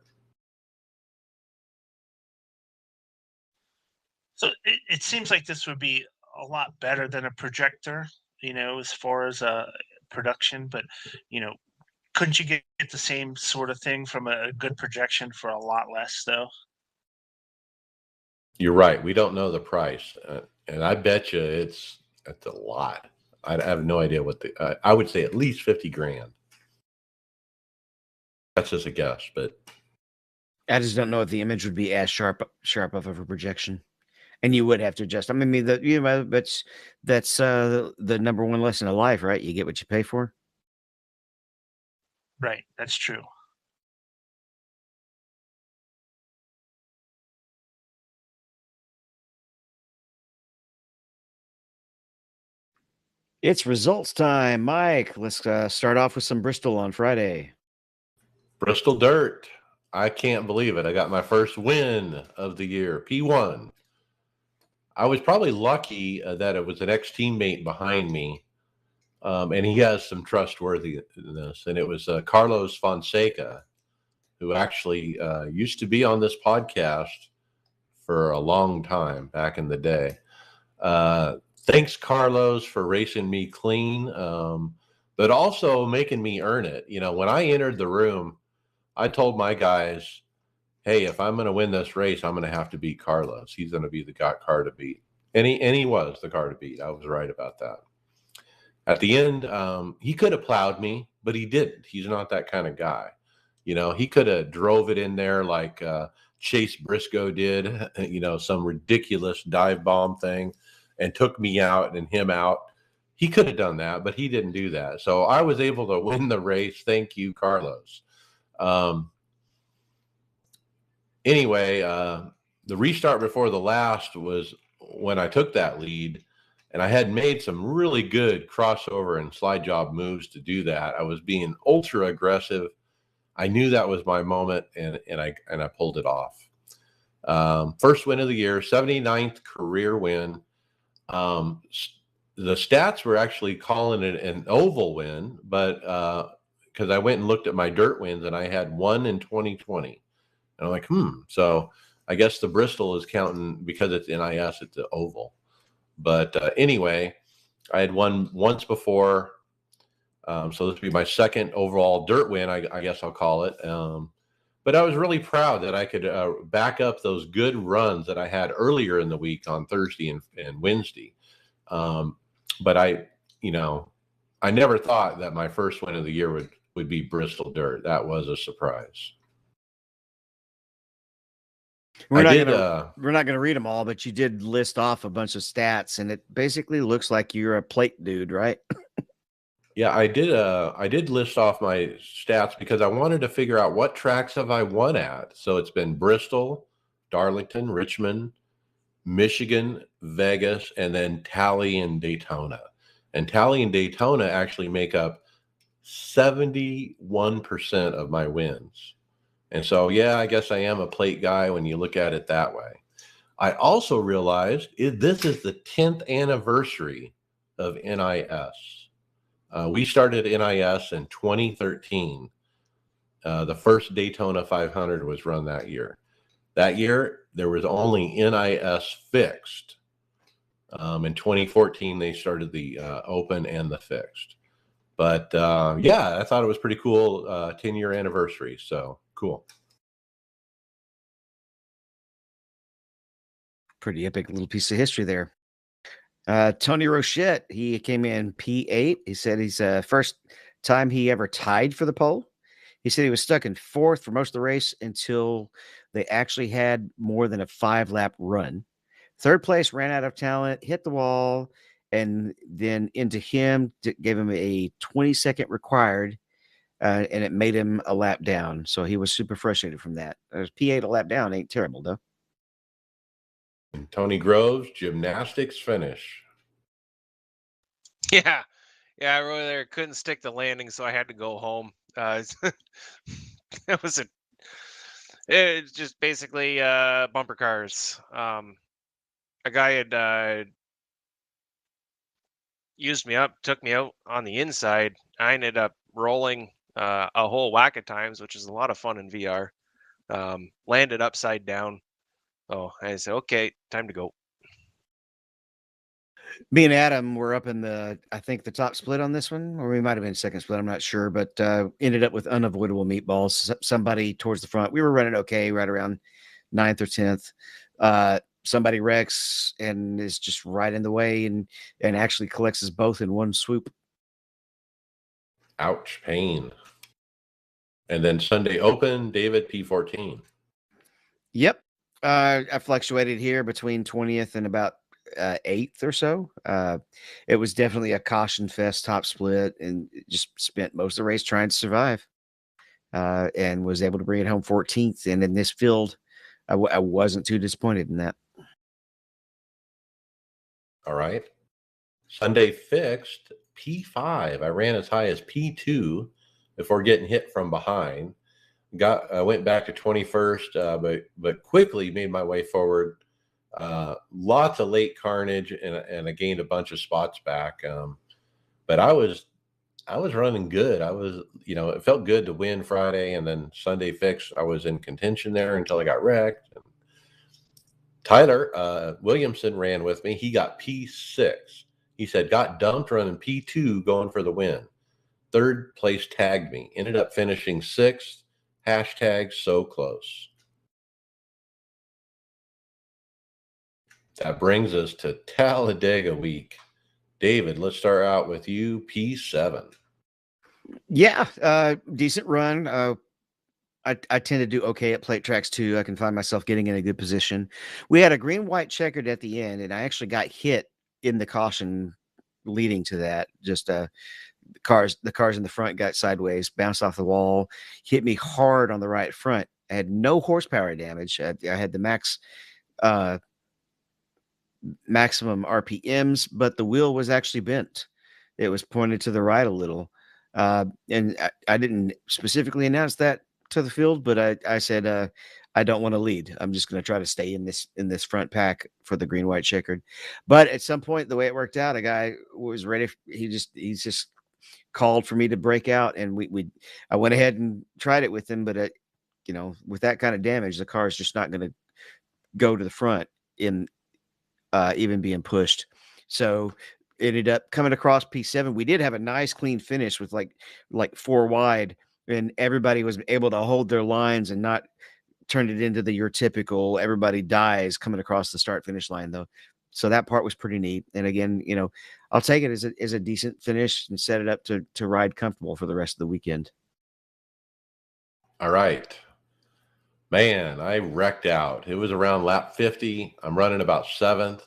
So it seems like this would be a lot better than a projector, as far as production. But couldn't you get the same sort of thing from a good projection for a lot less, though? You're right. We don't know the price, and I bet you it's a lot. I have no idea what I would say at least 50 grand. That's just a guess, but I just don't know if the image would be as sharp of a projection, and you would have to adjust. I mean, that's the number one lesson of life, right? You get what you pay for. Right, that's true. It's results time, Mike. Let's start off with some Bristol on Friday. Bristol Dirt. I can't believe it. I got my first win of the year, P1. I was probably lucky that it was an ex-teammate behind me, and he has some trustworthiness. And it was Carlos Fonseca, who actually used to be on this podcast for a long time back in the day. Thanks, Carlos, for racing me clean, but also making me earn it. When I entered the room, I told my guys, hey, if I'm going to win this race, I'm going to have to beat Carlos. He's going to be the car to beat. And he was the car to beat. I was right about that. At the end, he could have plowed me, but he didn't. He's not that kind of guy. He could have drove it in there like Chase Briscoe did, some ridiculous dive bomb thing, and took me out and him out. He could have done that, but he didn't do that. So I was able to win the race. Thank you, Carlos. Anyway, the restart before the last was when I took that lead, and I had made some really good crossover and slide job moves to do that. I was being ultra aggressive. I knew that was my moment, and I pulled it off. First win of the year, 79th career win. The stats were actually calling it an oval win, but because I went and looked at my dirt wins, and I had one in 2020. And I'm like, So I guess the Bristol is counting because it's NIS, it's the oval. But anyway, I had won once before. So this would be my second overall dirt win, I guess I'll call it. But I was really proud that I could back up those good runs that I had earlier in the week on Thursday and Wednesday. But I never thought that my first win of the year would be Bristol Dirt. That was a surprise. We're not gonna read them all, but you did list off a bunch of stats, and it basically looks like you're a plate dude, right? Yeah, I did list off my stats because I wanted to figure out what tracks have I won at. So it's been Bristol, Darlington, Richmond, Michigan, Vegas, and then Tally and Daytona. And Tally and Daytona actually make up 71% of my wins. And so, yeah, I guess I am a plate guy when you look at it that way. I also realized this is the 10th anniversary of NIS. We started NIS in 2013. The first Daytona 500 was run that year. That year, there was only NIS fixed. In 2014, they started the open and the fixed. But yeah, I thought it was pretty cool 10-year anniversary. So cool. pretty epic little piece of history there. Tony Rochette, he came in P8. He said he's first time he ever tied for the pole. He said he was stuck in fourth for most of the race until they actually had more than a 5-lap run. Third place ran out of talent, hit the wall, and then into him, gave him a 20-second required, and it made him a lap down. So he was super frustrated from that. P8 a lap down ain't terrible, though. And Tony Groves, gymnastics finish. Yeah, I really there couldn't stick the landing, so I had to go home. It's just basically bumper cars. A guy had used me up, took me out on the inside. I ended up rolling a whole whack of times, which is a lot of fun in VR. Landed upside down. Oh, I said, okay, time to go. Me and Adam were up in I think the top split on this one, or we might have been second split. I'm not sure, but ended up with unavoidable meatballs. Somebody towards the front. We were running okay, right around 9th or 10th. Somebody wrecks and is just right in the way and actually collects us both in one swoop. Ouch, pain. And then Sunday Open, David P14. Yep. I fluctuated here between 20th and about 8th or so. It was definitely a caution fest top split, and just spent most of the race trying to survive, and was able to bring it home 14th. And in this field, I wasn't too disappointed in that. All right. Sunday fixed, P5. I ran as high as P2 before getting hit from behind. I went back to 21st, but quickly made my way forward. Lots of late carnage, and I gained a bunch of spots back. But I was running good. It felt good to win Friday, and then Sunday fixed. I was in contention there until I got wrecked. Tyler Williamson ran with me. He got P6. He said, got dumped running P2 going for the win. Third place tagged me. Ended up finishing 6th. Hashtag so close. That brings us to Talladega week. David, let's start out with you, P7. Yeah, decent run. I tend to do okay at plate tracks too. I can find myself getting in a good position. We had a green-white checkered at the end, and I actually got hit in the caution leading to that. Just the cars in the front got sideways, bounced off the wall, hit me hard on the right front. I had no horsepower damage. I had the maximum RPMs, but the wheel was actually bent. It was pointed to the right a little. And I didn't specifically announce that to the field, but I said, I don't want to lead. I'm just going to try to stay in this front pack for the green, white checkered. But at some point, the way it worked out, a guy was ready. He's just called for me to break out. And I went ahead and tried it with him, but with that kind of damage, the car is just not going to go to the front in even being pushed. So ended up coming across P7. We did have a nice clean finish with like 4 wide, and everybody was able to hold their lines and not turn it into your typical everybody dies coming across the start finish line though. So that part was pretty neat. And again, I'll take it as a decent finish and set it up to ride comfortable for the rest of the weekend. All right. Man, I wrecked out. It was around lap 50. I'm running about 7th.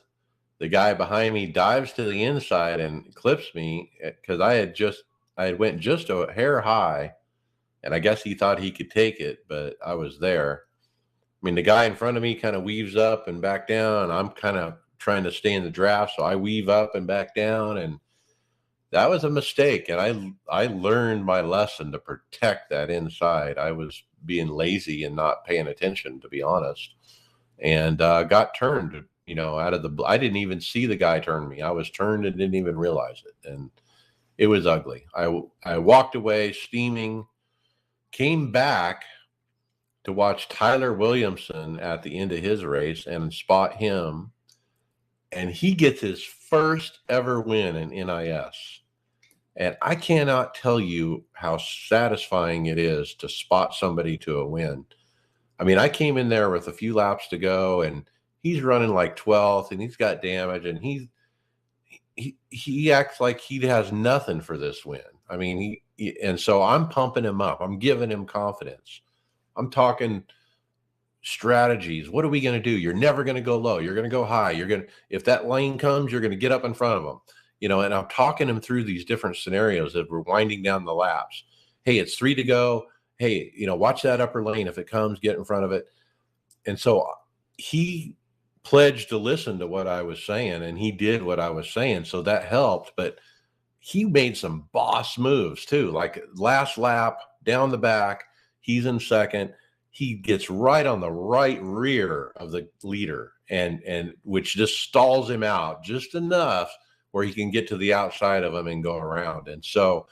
The guy behind me dives to the inside and clips me because I had went just a hair high, and I guess he thought he could take it, but I was there. I mean, the guy in front of me kind of weaves up and back down. I'm kind of trying to stay in the draft, so I weave up and back down, and that was a mistake. And I learned my lesson to protect that inside. I was being lazy and not paying attention, to be honest, and got turned. I didn't even see the guy turn me. I was turned and didn't even realize it, and it was ugly. I walked away steaming, came back to watch Tyler Williamson at the end of his race and spot him, and he gets his first ever win in NIS. And I cannot tell you how satisfying it is to spot somebody to a win. I mean, I came in there with a few laps to go, and he's running like 12th, and he's got damage, and he acts like he has nothing for this win. I mean, and so I'm pumping him up. I'm giving him confidence. I'm talking strategies. What are we going to do? You're never going to go low. You're going to go high. If that lane comes, you're going to get up in front of them. You know, and I'm talking him through these different scenarios as we're winding down the laps. Hey, it's 3 to go. Hey, you know, watch that upper lane. If it comes, get in front of it. And so he pledged to listen to what I was saying, and he did what I was saying. So that helped. But he made some boss moves too. Like last lap down the back, he's in second. He gets right on the right rear of the leader, and which just stalls him out just enough where he can get to the outside of him and go around. And so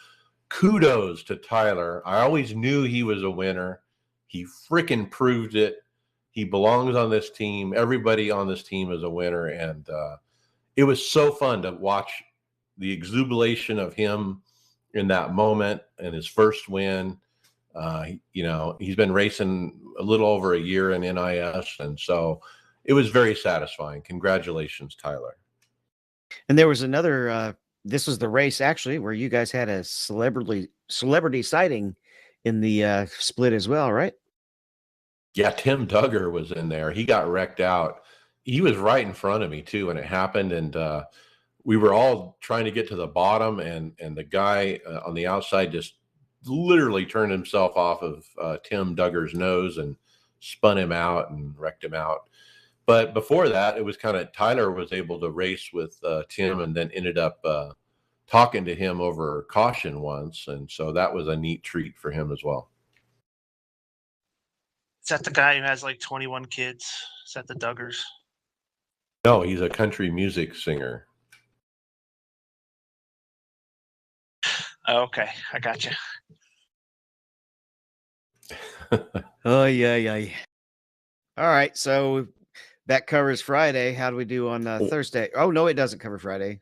kudos to Tyler. I always knew he was a winner. He freaking proved it. He belongs on this team. Everybody on this team is a winner. And it was so fun to watch the exuberation of him in that moment and his first win. You know, he's been racing a little over a year in NIS. And so it was very satisfying. Congratulations, Tyler. And there was another, this was the race actually where you guys had a celebrity sighting in the split as well, right? Yeah, Tim Duggar was in there. He got wrecked out. He was right in front of me too when it happened, and we were all trying to get to the bottom, and the guy on the outside just literally turned himself off of Tim Duggar's nose and spun him out and wrecked him out. But before that, it was kind of Tyler was able to race with Tim, and then ended up talking to him over caution once, and so that was a neat treat for him as well. Is that the guy who has like 21 kids? Is that the Duggars? No, he's a country music singer. Oh, okay, I got you. Oh, yeah. All right. So that covers Friday. How do we do on Thursday? Oh, no, it doesn't cover Friday.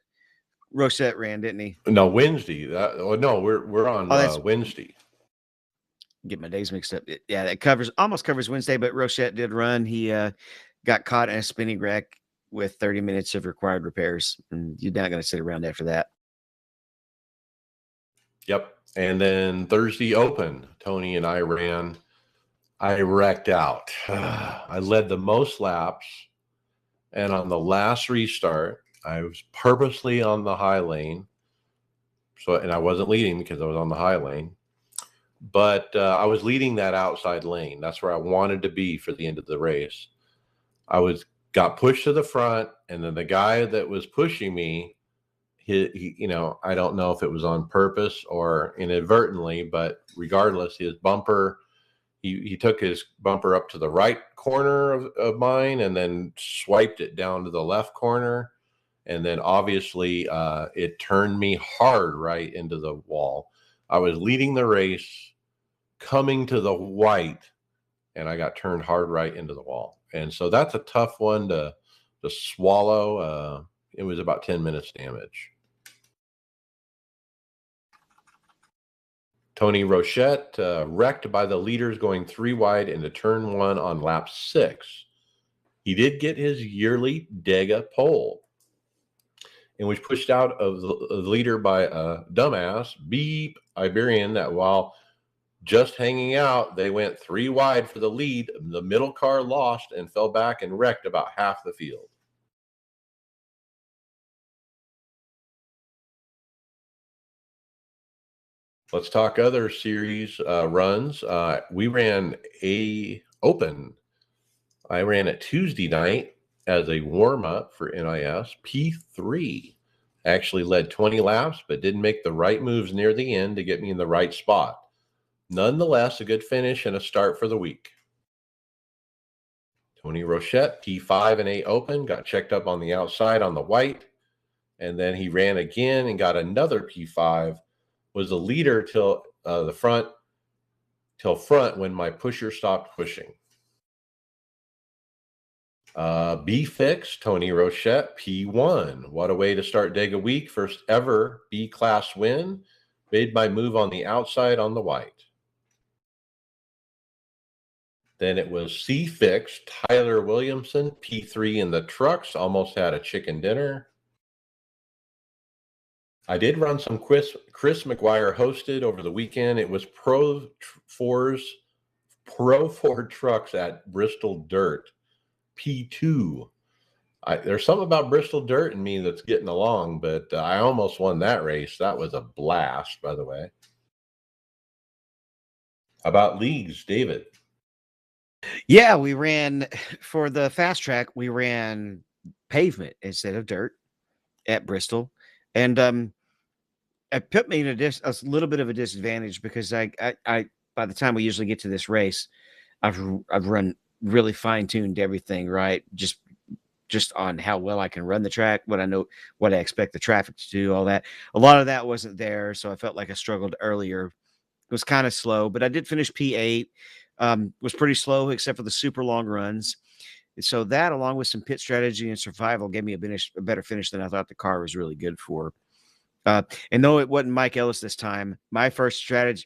Rochette ran, didn't he? No, Wednesday. No, we're on Wednesday. Get my days mixed up. Yeah, that almost covers Wednesday, but Rochette did run. He got caught in a spinning wreck with 30 minutes of required repairs, and you're not going to sit around after that. Yep. And then Thursday Open, Tony and I ran. I wrecked out. I led the most laps, and on the last restart, I was purposely on the high lane. And I wasn't leading because I was on the high lane, but I was leading that outside lane. That's where I wanted to be for the end of the race. Got pushed to the front, and then the guy that was pushing me, he you know, I don't know if it was on purpose or inadvertently, but regardless, his bumper, he took his bumper up to the right corner of mine and then swiped it down to the left corner. And then obviously it turned me hard right into the wall. I was leading the race, coming to the white, and I got turned hard right into the wall. And so that's a tough one to swallow. It was about 10 minutes damage. Tony Rochette wrecked by the leaders going 3 wide into turn 1 on lap 6. He did get his yearly Dega pole, and was pushed out of the leader by a dumbass, Beep Iberian, that while just hanging out, they went 3 wide for the lead. The middle car lost and fell back and wrecked about half the field. Let's talk other series runs. We ran a Open. I ran it Tuesday night as a warm-up for NIS P3. Actually led 20 laps, but didn't make the right moves near the end to get me in the right spot. Nonetheless, a good finish and a start for the week. Tony Rochette, P5 and 8 Open, got checked up on the outside on the white, and then he ran again and got another P5. Was the leader till front when my pusher stopped pushing. B Fix, Tony Rochette, P1. What a way to start Dega week. First ever B class win. Made my move on the outside on the white. Then it was C Fix, Tyler Williamson, P3 in the trucks, almost had a chicken dinner. I did run some Chris McGuire hosted over the weekend. It was Pro Ford trucks at Bristol Dirt, P2. There's something about Bristol Dirt in me that's getting along, but I almost won that race. That was a blast, by the way. About leagues, David? Yeah, we ran for the fast track. We ran pavement instead of dirt at Bristol, and it put me in a little bit of a disadvantage because I by the time we usually get to this race, I've run really fine tuned everything right, just on how well I can run the track, what I know, what I expect the traffic to do, all that. A lot of that wasn't there, so I felt like I struggled earlier. It was kind of slow, but I did finish P8. Was pretty slow except for the super long runs. So that, along with some pit strategy and survival, gave me a better finish than I thought the car was really good for. And though it wasn't Mike Ellis this time, my first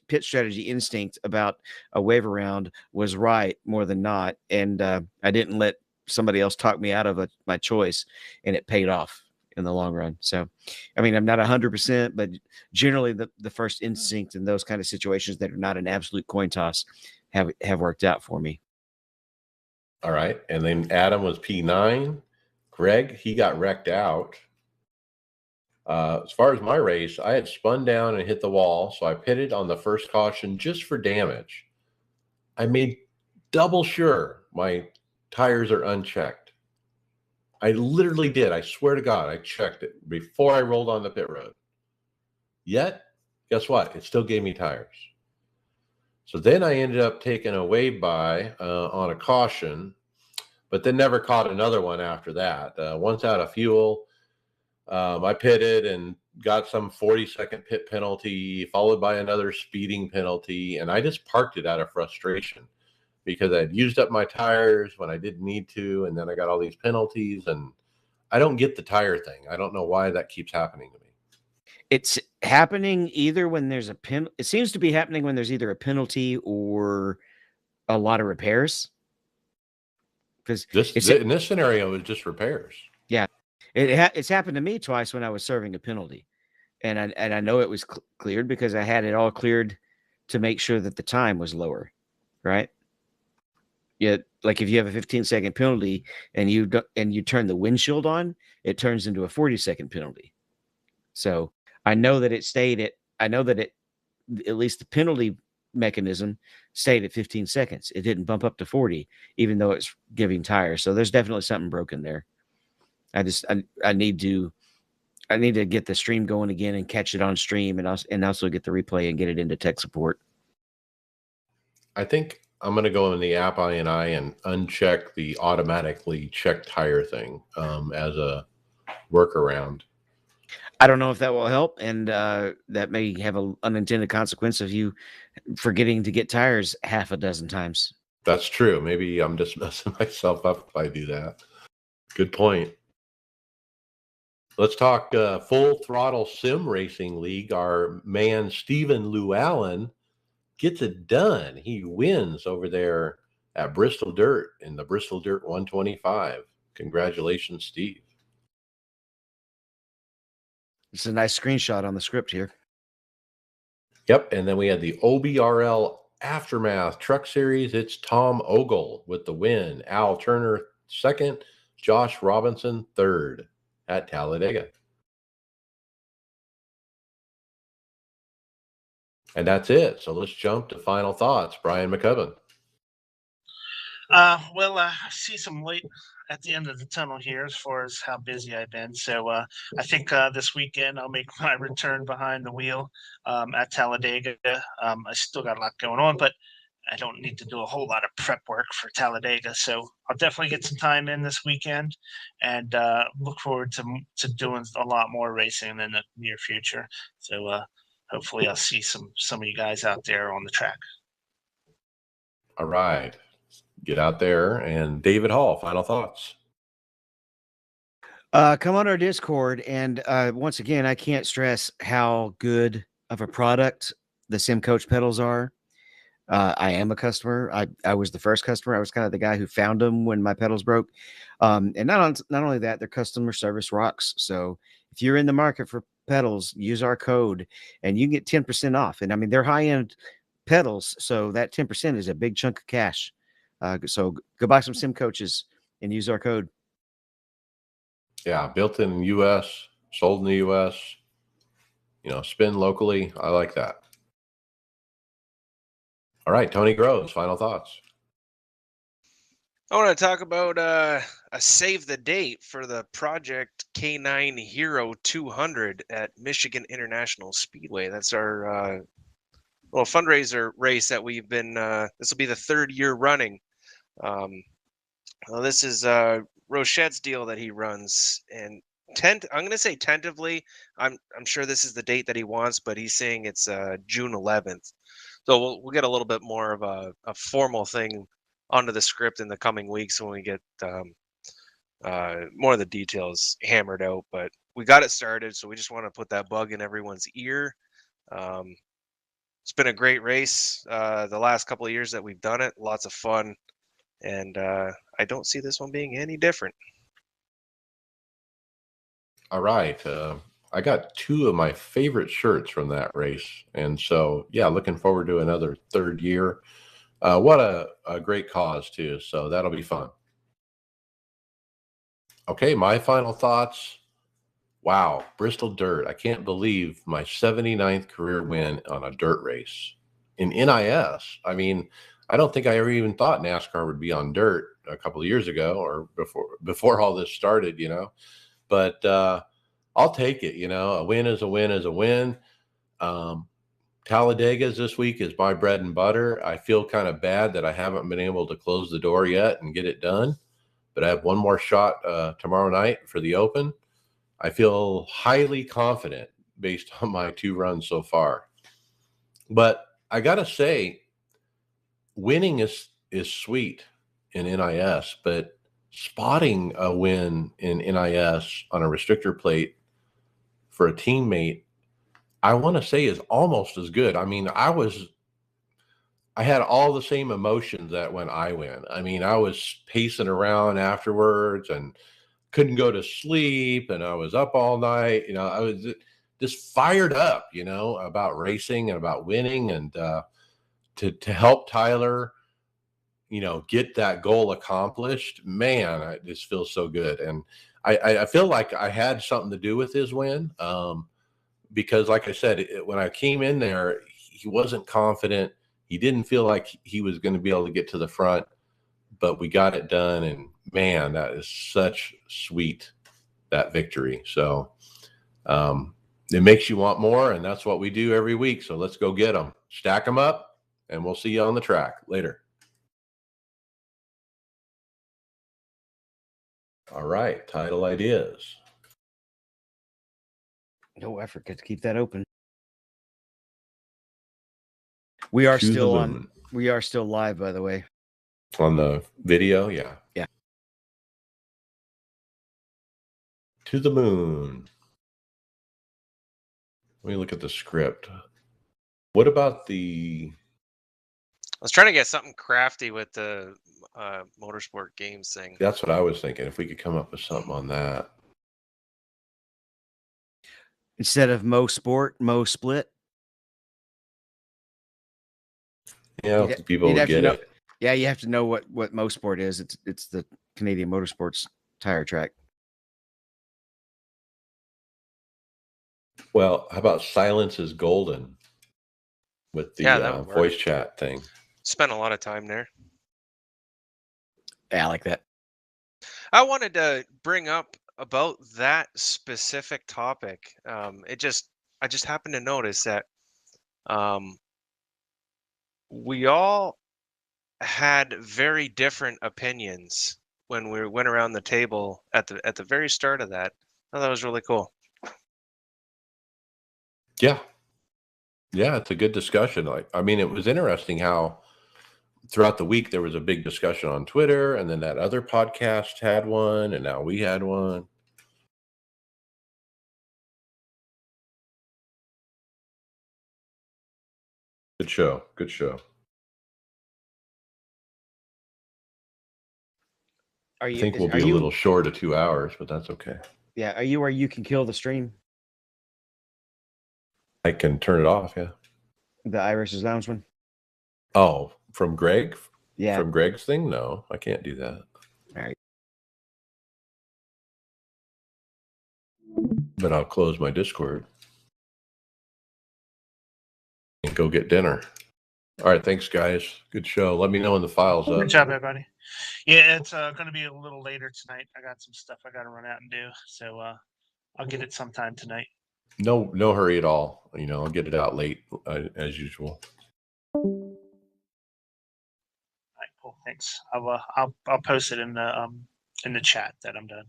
pit strategy instinct about a wave around was right more than not. And I didn't let somebody else talk me out of my choice, and it paid off in the long run. So, I mean, I'm not 100%, but generally the first instinct in those kind of situations that are not an absolute coin toss have worked out for me. All right. And then Adam was P9. Greg, he got wrecked out. As far as my race, I had spun down and hit the wall, so I pitted on the first caution just for damage. I made double sure my tires are unchecked. I literally did. I swear to God, I checked it before I rolled on the pit road. Yet, guess what? It still gave me tires. So then I ended up taking a wave by on a caution, but then never caught another one after that. Once out of fuel, I pitted and got some 40-second pit penalty, followed by another speeding penalty, and I just parked it out of frustration because I'd used up my tires when I didn't need to, and then I got all these penalties, and I don't get the tire thing. I don't know why that keeps happening to me. It's happening either when there's a it seems to be happening when there's either a penalty or a lot of repairs. Because in this scenario, it's just repairs. Yeah, it's happened to me twice when I was serving a penalty, and I know it was cleared because I had it all cleared to make sure that the time was lower, right? Yeah, like if you have a 15-second penalty and you turn the windshield on, it turns into a 40-second penalty. So I know that it stayed at. I know that at least the penalty mechanism stayed at 15 seconds. It didn't bump up to 40, even though it's giving tires. So there's definitely something broken there. I need to get the stream going again and catch it on stream, and also get the replay and get it into tech support. I think I'm going to go in the app INI and uncheck the automatically check tire thing as a workaround. I don't know if that will help, and that may have an unintended consequence of you forgetting to get tires half a dozen times. That's true. Maybe I'm just messing myself up if I do that. Good point. Let's talk full throttle sim racing league. Our man, Stephen Llewellyn, gets it done. He wins over there at Bristol Dirt in the Bristol Dirt 125. Congratulations, Steve. It's a nice screenshot on the script here. Yep. And then we had the OBRL Aftermath Truck Series. It's Tom Ogle with the win. Al Turner second. Josh Robinson third at Talladega. And that's it. So let's jump to final thoughts. Brian McCubbin. Well, I see some light at the end of the tunnel here as far as how busy I've been. So I think this weekend I'll make my return behind the wheel at Talladega. I still got a lot going on, but I don't need to do a whole lot of prep work for Talladega. So I'll definitely get some time in this weekend, and look forward to doing a lot more racing in the near future. So hopefully I'll see some of you guys out there on the track. All right. Get out there. And David Hall, final thoughts. Come on our Discord, and once again, I can't stress how good of a product the Sim Coach pedals are. I am a customer. I was the first customer. I was kind of the guy who found them when my pedals broke. And not only that, their customer service rocks. So if you're in the market for pedals, use our code and you can get 10% off. And I mean, they're high end pedals, so that 10% is a big chunk of cash. So go buy some sim coaches and use our code. Yeah, built in the U.S., sold in the U.S., spin locally. I like that. All right, Tony Groves, final thoughts. I want to talk about a save the date for the Project K9 Hero 200 at Michigan International Speedway. That's our little fundraiser race that we've been. This will be the 3rd year running. Well, this is Rochette's deal that he runs, and I'm going to say tentatively. I'm sure this is the date that he wants, but he's saying it's June 11th. So we'll get a little bit more of a formal thing onto the script in the coming weeks when we get more of the details hammered out. But we got it started, so we just want to put that bug in everyone's ear. It's been a great race the last couple of years that we've done it. Lots of fun, and I don't see this one being any different. All right. I got 2 of my favorite shirts from that race. And so, yeah, looking forward to another 3rd year. What a great cause, too. So that'll be fun. Okay, my final thoughts. Wow, Bristol Dirt. I can't believe my 79th career win on a dirt race in NIS. I mean, I don't think I ever even thought NASCAR would be on dirt a couple of years ago or before all this started, But I'll take it. A win is a win is a win. Talladega's this week is my bread and butter. I feel kind of bad that I haven't been able to close the door yet and get it done, but I have one more shot tomorrow night for the Open. I feel highly confident based on my 2 runs so far. But I got to say, winning is sweet in NIS, but spotting a win in NIS on a restrictor plate for a teammate, I want to say is almost as good. I mean, I had all the same emotions that when I win. I mean, I was pacing around afterwards and couldn't go to sleep, and I was up all night. I was just fired up, about racing and about winning, and to help Tyler, get that goal accomplished. Man, I just feel so good, and I feel like I had something to do with his win, because, like I said, when I came in there, he wasn't confident. He didn't feel like he was going to be able to get to the front, but we got it done, and man, that is such sweet, that victory. So it makes you want more, and that's what we do every week. So let's go get them, stack them up, and we'll see you on the track later. All right, title ideas. No, I forget to keep that open. We are To the still moon. we are still live, by the way. On the video, yeah. Yeah. To the moon. Let me look at the script. What about I was trying to get something crafty with the motorsport games thing. That's what I was thinking. If we could come up with something on that. Instead of Mo Sport, Mo Split. Yeah, You'd- people you'd would have to get know- it. Yeah, you have to know what Mo Sport is. It's the Canadian Motorsports tire track. Well, how about Silence is Golden with the Yeah, that would work. voice chat thing? Spent a lot of time there. Yeah, I like that. I wanted to bring up about that specific topic. I just happened to notice that we all had very different opinions when we went around the table at the very start of that. I thought that was really cool. Yeah. Yeah, it's a good discussion. I mean, it was interesting how throughout the week there was a big discussion on Twitter, and then that other podcast had one, and now we had one. Good show. Good show. Are I you? think we'll Are be a you? little short of 2 hours, but that's okay. Yeah. Are you where you can kill the stream? I can turn it off. Yeah. The iRacers Lounge one? Oh, from Greg? Yeah. From Greg's thing? No, I can't do that. All right. But I'll close my Discord and go get dinner. All right, thanks, guys. Good show. Let me know when the file's up. Good job, everybody. Yeah, it's going to be a little later tonight. I got some stuff I got to run out and do, so I'll get it sometime tonight. No hurry at all. You know, I'll get it out late as usual. All right, cool. Thanks. I'll post it in the chat that I'm done.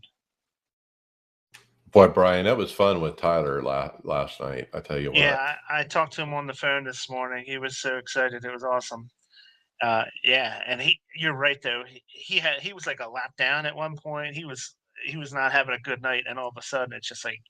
Boy, Brian, that was fun with Tyler last night. I tell you what. Yeah, I talked to him on the phone this morning. He was so excited. It was awesome. Yeah, and you're right though. He was like a lap down at one point. He was not having a good night, and all of a sudden it's just like